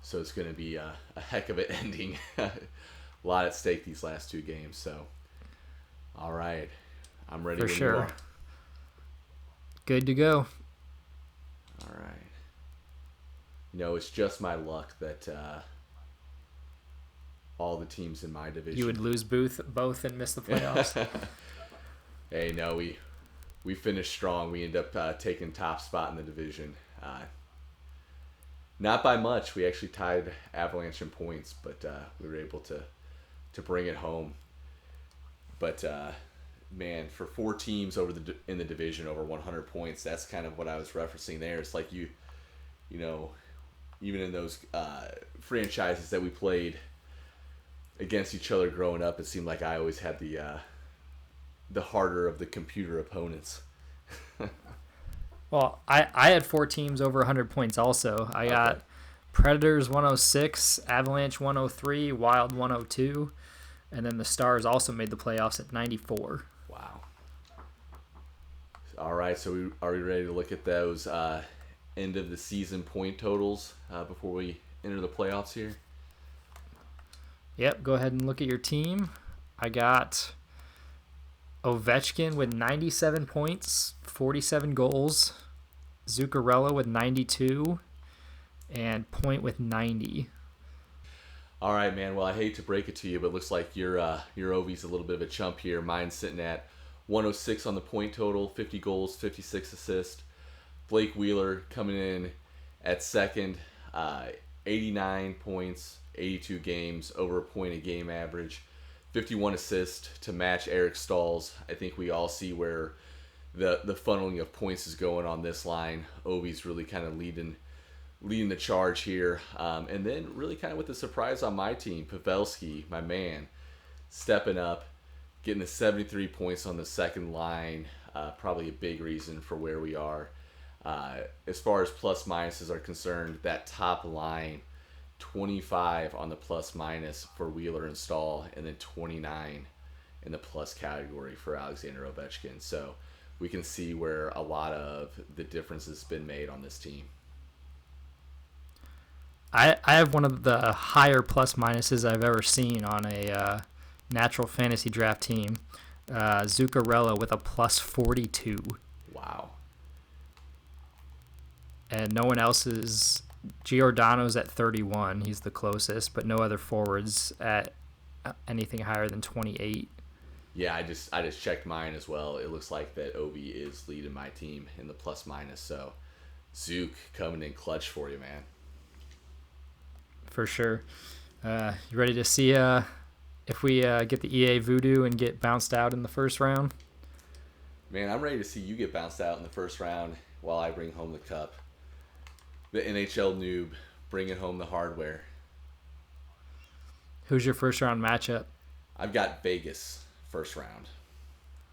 So it's going to be a heck of an ending. A lot at stake these last two games. So, all right. I'm ready For when sure. you are. Good to go. All right. It's just my luck that all the teams in my division. You would lose both and miss the playoffs. Hey, no, we finished strong. We end up taking top spot in the division. Not by much. We actually tied Avalanche in points, but we were able to bring it home. But man, for 4 teams in the division over 100 points, that's kind of what I was referencing there. It's like you know, even in those franchises that we played against each other growing up, it seemed like I always had the harder of the computer opponents. Well, I had 4 teams over 100 points also. I got Predators 106, Avalanche 103, Wild 102, and then the Stars also made the playoffs at 94. Wow. All right, so are we ready to look at those end of the season point totals before we enter the playoffs here? Yep, go ahead and look at your team. I got Ovechkin with 97 points, 47 goals. Zuccarello with 92, and Point with 90. All right, man. Well, I hate to break it to you, but it looks like your Ovi's a little bit of a chump here. Mine's sitting at 106 on the point total, 50 goals, 56 assists. Blake Wheeler coming in at second, 89 points, 82 games, over a point a game average, 51 assists to match Eric Stahl's. I think we all see where the funneling of points is going on this line. Ovi's really kind of leading the charge here. And then really kind of with the surprise on my team, Pavelski, my man, stepping up, getting the 73 points on the second line. Probably a big reason for where we are. As far as plus minuses are concerned, that top line, 25 on the plus minus for Wheeler and Stahl, and then 29 in the plus category for Alexander Ovechkin. So we can see where a lot of the difference has been made on this team. I have one of the higher plus minuses I've ever seen on a natural fantasy draft team. Zuccarello with a plus 42. Wow. And no one else is. Giordano's at 31. He's the closest, but no other forwards at anything higher than 28. Yeah, I just checked mine as well. It looks like that Ovi is leading my team in the plus minus. So Zook coming in clutch for you, man. For sure. You ready to see if we get the EA voodoo and get bounced out in the first round? Man, I'm ready to see you get bounced out in the first round while I bring home the cup. The NHL noob bringing home the hardware. Who's your first round matchup? I've got Vegas first round.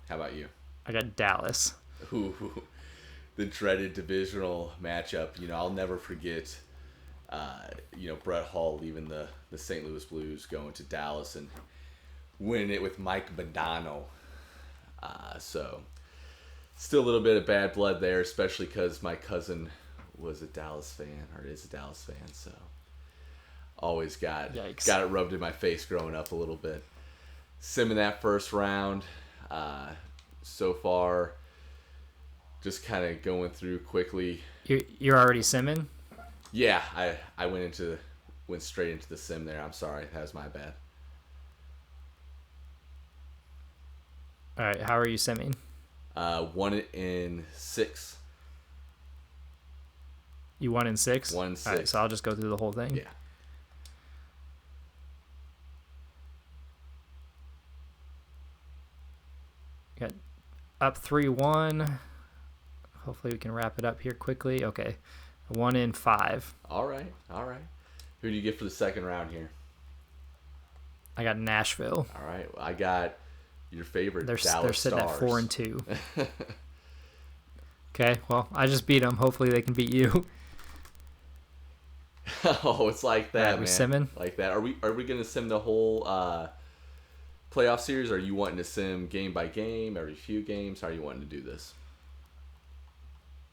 How about you? I got Dallas. Ooh, the dreaded divisional matchup. I'll never forget, Brett Hall leaving the St. Louis Blues, going to Dallas and winning it with Mike Modano. So still a little bit of bad blood there, especially because my cousin was a Dallas fan, or is a Dallas fan, so always got it rubbed in my face growing up a little bit. Sim in that first round, so far, just kind of going through quickly. You're already simming? Yeah, I went straight into the sim there. I'm sorry, that was my bad. All right, how are you simming? 1 in 6. You 1 in 6? 1 in 6. All right, so I'll just go through the whole thing. Yeah. Got up 3-1. Hopefully we can wrap it up here quickly. Okay, 1 in 5. All right. Who do you get for the second round here? I got Nashville. All right. Well, I got your favorite Dallas They're sitting Stars. at 4 and 2. Okay, well, I just beat them. Hopefully they can beat you. Oh, it's like that, man. We simming? Like that. Are we going to sim the whole playoff series? Or are you wanting to sim game by game, every few games? How are you wanting to do this?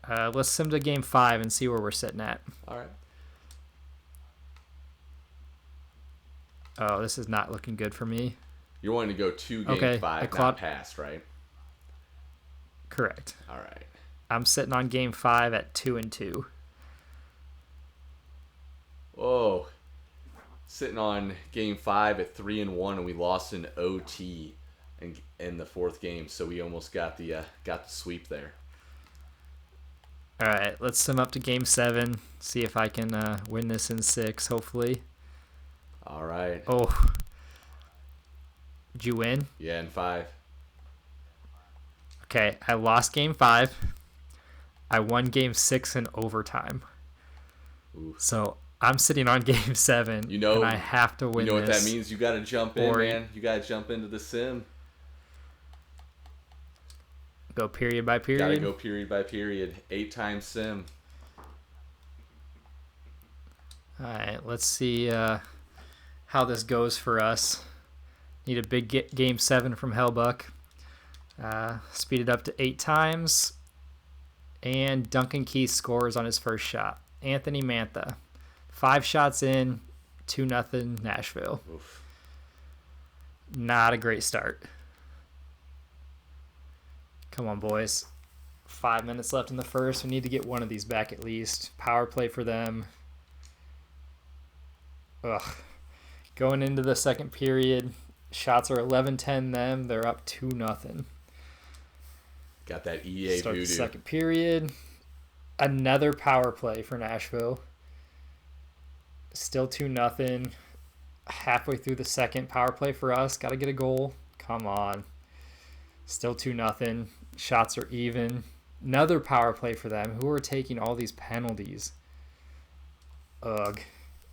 Let's sim to game 5 and see where we're sitting at. All right. Oh, this is not looking good for me. You're wanting to go to game Okay, 5, not past, right? Correct. All right. I'm sitting on game 5 at 2-2. Whoa. Sitting on game 5 at 3-1, and we lost in OT in the 4th game, so we almost got the sweep there. All right, let's sim up to game 7. See if I can win this in 6, hopefully. All right. Oh. Did you win? Yeah, in 5. Okay, I lost game 5. I won game 6 in overtime. Oof. So I'm sitting on game 7, and I have to win this. You know what that means? You got to jump in, man. You got to jump into the sim. Go period by period? Got to go period by period. 8 times sim. All right, let's see how this goes for us. Need a big game 7 from Hellbuck. Speed it up to 8 times. And Duncan Keith scores on his first shot. Anthony Mantha. 5 shots in, 2-0 Nashville. Oof. Not a great start. Come on, boys. 5 minutes left in the first. We need to get one of these back at least. Power play for them. Ugh. Going into the second period, shots are 11-10 them. They're up 2-0. Got that EA Start voodoo. the second period. Another power play for Nashville. Still 2-0. Halfway through the second, power play for us. Got to get a goal. Come on. Still 2-0. Shots are even. Another power play for them. Who are taking all these penalties? Ugh.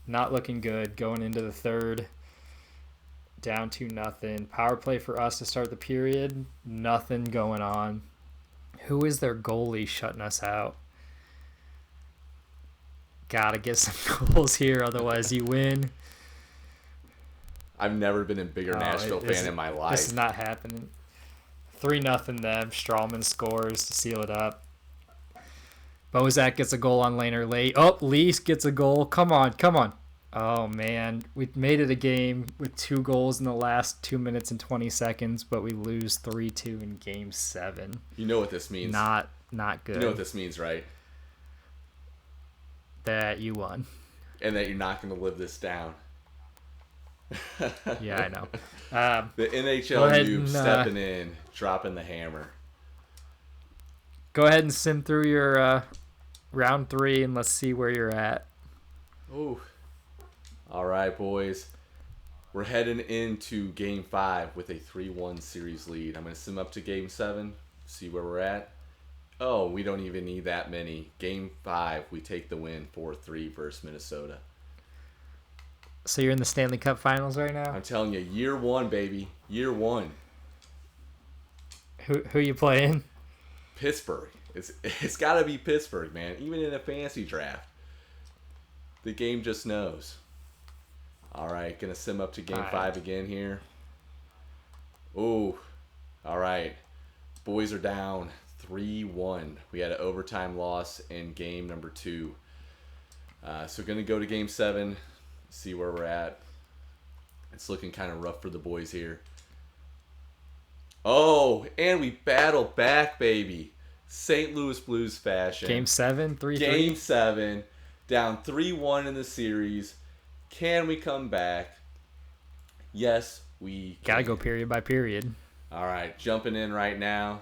Not looking good going into the third. Down 2-0. Power play for us to start the period. Nothing going on. Who is their goalie shutting us out? Gotta get some goals here, otherwise you win. I've never been a bigger Nashville fan in my life. This is not happening. 3-0 them. Strawman scores to seal it up. Bozak gets a goal on Laner late. Oh, Lease gets a goal. Come on, come on. Oh, man. We made it a game with 2 goals in the last 2 minutes and 20 seconds, but we lose 3-2 in game 7. You know what this means. Not good. You know what this means, right? That you won. And that you're not going to live this down. Yeah, I know. The NHL noob stepping in, dropping the hammer. Go ahead and sim through your round 3, and let's see where you're at. Ooh. All right, boys. We're heading into Game 5 with a 3-1 series lead. I'm going to sim up to Game 7, see where we're at. Oh, we don't even need that many. Game 5, we take the win 4-3 versus Minnesota. So you're in the Stanley Cup Finals right now? I'm telling you, year 1, baby. Year 1. Who you playing? Pittsburgh. It's got to be Pittsburgh, man. Even in a fantasy draft. The game just knows. All right, going to sim up to Game 5 again here. Ooh. All right. Boys are down 3-1. We had an overtime loss in game number 2. So going to go to Game 7, see where we're at. It's looking kind of rough for the boys here. Oh, and we battle back, baby. St. Louis Blues fashion. Game 7, 3-3? Game 7, down 3-1 in the series. Can we come back? Yes, we can. Gotta go period by period. All right, jumping in right now.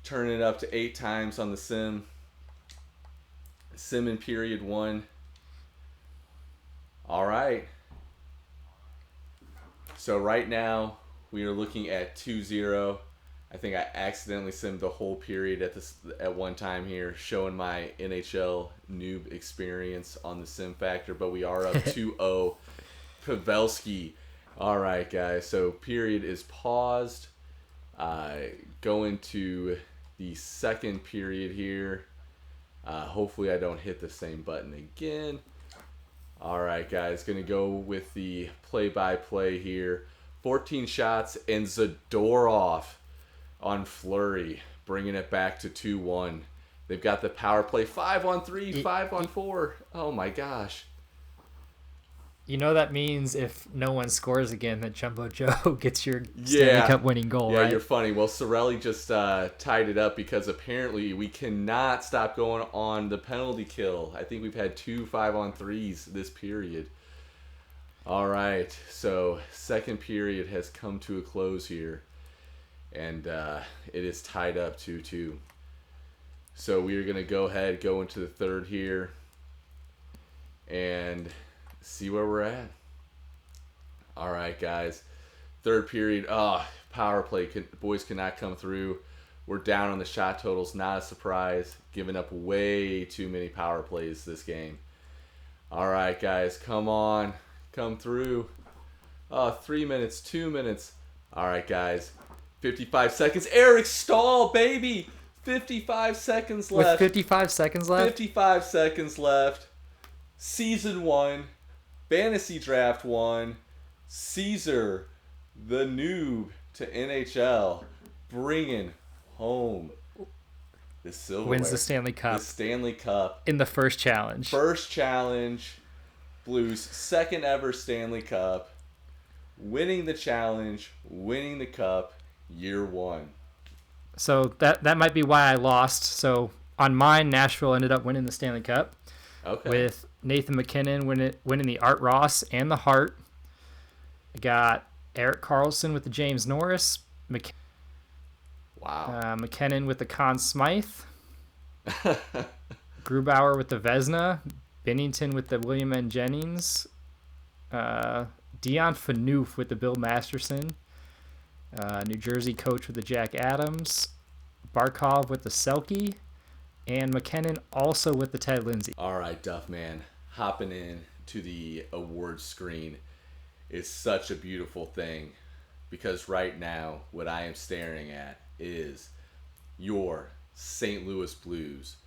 Turning it up to 8 times on the sim. Sim in period 1. All right. So right now, we are looking at 2-0. I think I accidentally simmed the whole period at one time here, showing my NHL noob experience on the sim factor, but we are up 2-0. Pavelski. All right, guys. So period is paused. Going to the second period here. Hopefully I don't hit the same button again. All right, guys. Going to go with the play-by-play here. 14 shots and Zadorov on Fleury, bringing it back to 2-1. They've got the power play 5-on-3, 5-on-4. Oh my gosh! You know that means if no one scores again, that Jumbo Joe gets your Stanley Yeah. Cup winning goal, Yeah, right? you're funny. Well, Sorelli just tied it up because apparently we cannot stop going on the penalty kill. I think we've had 2 5-on-3s this period. All right, so second period has come to a close here, and it is tied up 2-2. So we are going to go into the third here, and see where we're at. All right, guys. Third period. Power play. Boys cannot come through. We're down on the shot totals. Not a surprise. Giving up way too many power plays this game. All right, guys. Come on. Come through. 3 minutes. 2 minutes. All right, guys. 55 seconds. Eric Stahl, baby. 55 seconds left. With 55 seconds left? 55 seconds left. Season 1. Fantasy Draft 1. Caesar, the noob to NHL, bringing home the silverware. Wins the Stanley Cup. The Stanley Cup. In the first challenge. First challenge. Blues' second ever Stanley Cup. Winning the challenge. Winning the cup. Year 1. So that might be why I lost. So on mine, Nashville ended up winning the Stanley Cup. Okay. With Nathan MacKinnon winning the Art Ross and the Hart. I got Erik Karlsson with the James Norris. Wow. McKinnon with the Conn Smythe. Grubauer with the Vezina. Bennington with the William N. Jennings. Dion Phaneuf with the Bill Masterson. New Jersey coach with the Jack Adams. Barkov with the Selke. And McKinnon also with the Ted Lindsay. All right, Duffman. Hopping in to the awards screen is such a beautiful thing, because right now what I am staring at is your St. Louis Blues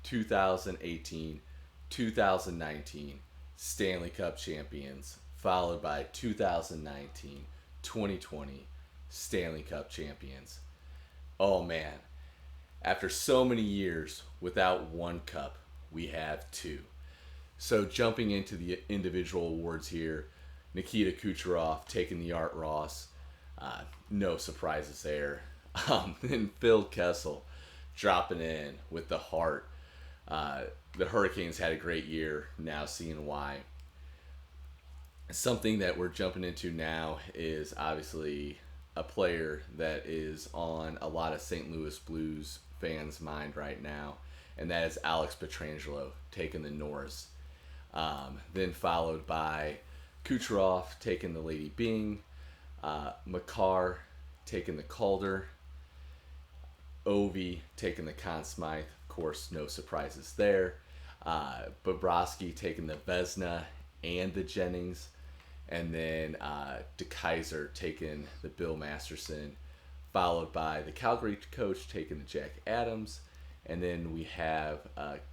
2018-2019 Stanley Cup champions, followed by 2019-2020 Stanley Cup champions. Oh man, after so many years without one cup, we have 2. So jumping into the individual awards here, Nikita Kucherov taking the Art Ross. No surprises there. Then Phil Kessel dropping in with the Hart. The Hurricanes had a great year, now seeing why. Something that we're jumping into now is obviously a player that is on a lot of St. Louis Blues fans' mind right now, and that is Alex Pietrangelo taking the Norris. Then followed by Kucherov taking the Lady Byng, Makar taking the Calder, Ovi taking the Conn Smythe. Of course, no surprises there. Bobrovsky taking the Vezina and the Jennings, and then DeKaiser taking the Bill Masterson, followed by the Calgary coach taking the Jack Adams, and then we have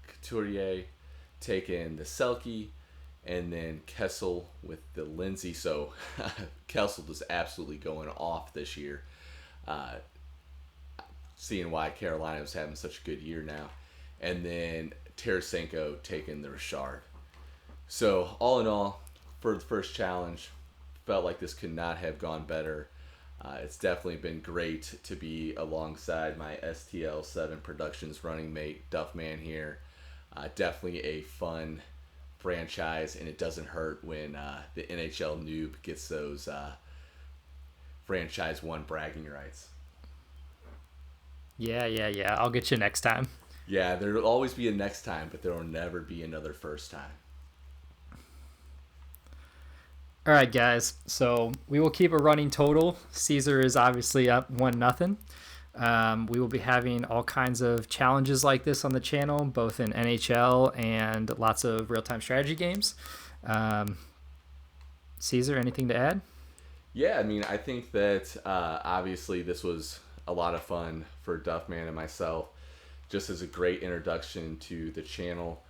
Couturier taking the Selke, and then Kessel with the Lindsay. So Kessel is absolutely going off this year. Seeing why Carolina was having such a good year now. And then Tarasenko taking the Richard. So all in all, for the first challenge, felt like this could not have gone better. It's definitely been great to be alongside my STL7 Productions running mate, Duffman here. Definitely a fun franchise, and it doesn't hurt when the NHL noob gets those franchise 1 bragging rights. Yeah. I'll get you next time. Yeah, there will always be a next time, but there will never be another first time. All right, guys. So we will keep a running total. Caesar is obviously up 1-0. We will be having all kinds of challenges like this on the channel, both in NHL and lots of real-time strategy games. Caesar, anything to add? Yeah, I mean, I think that obviously this was a lot of fun for Duffman and myself, just as a great introduction to the channel.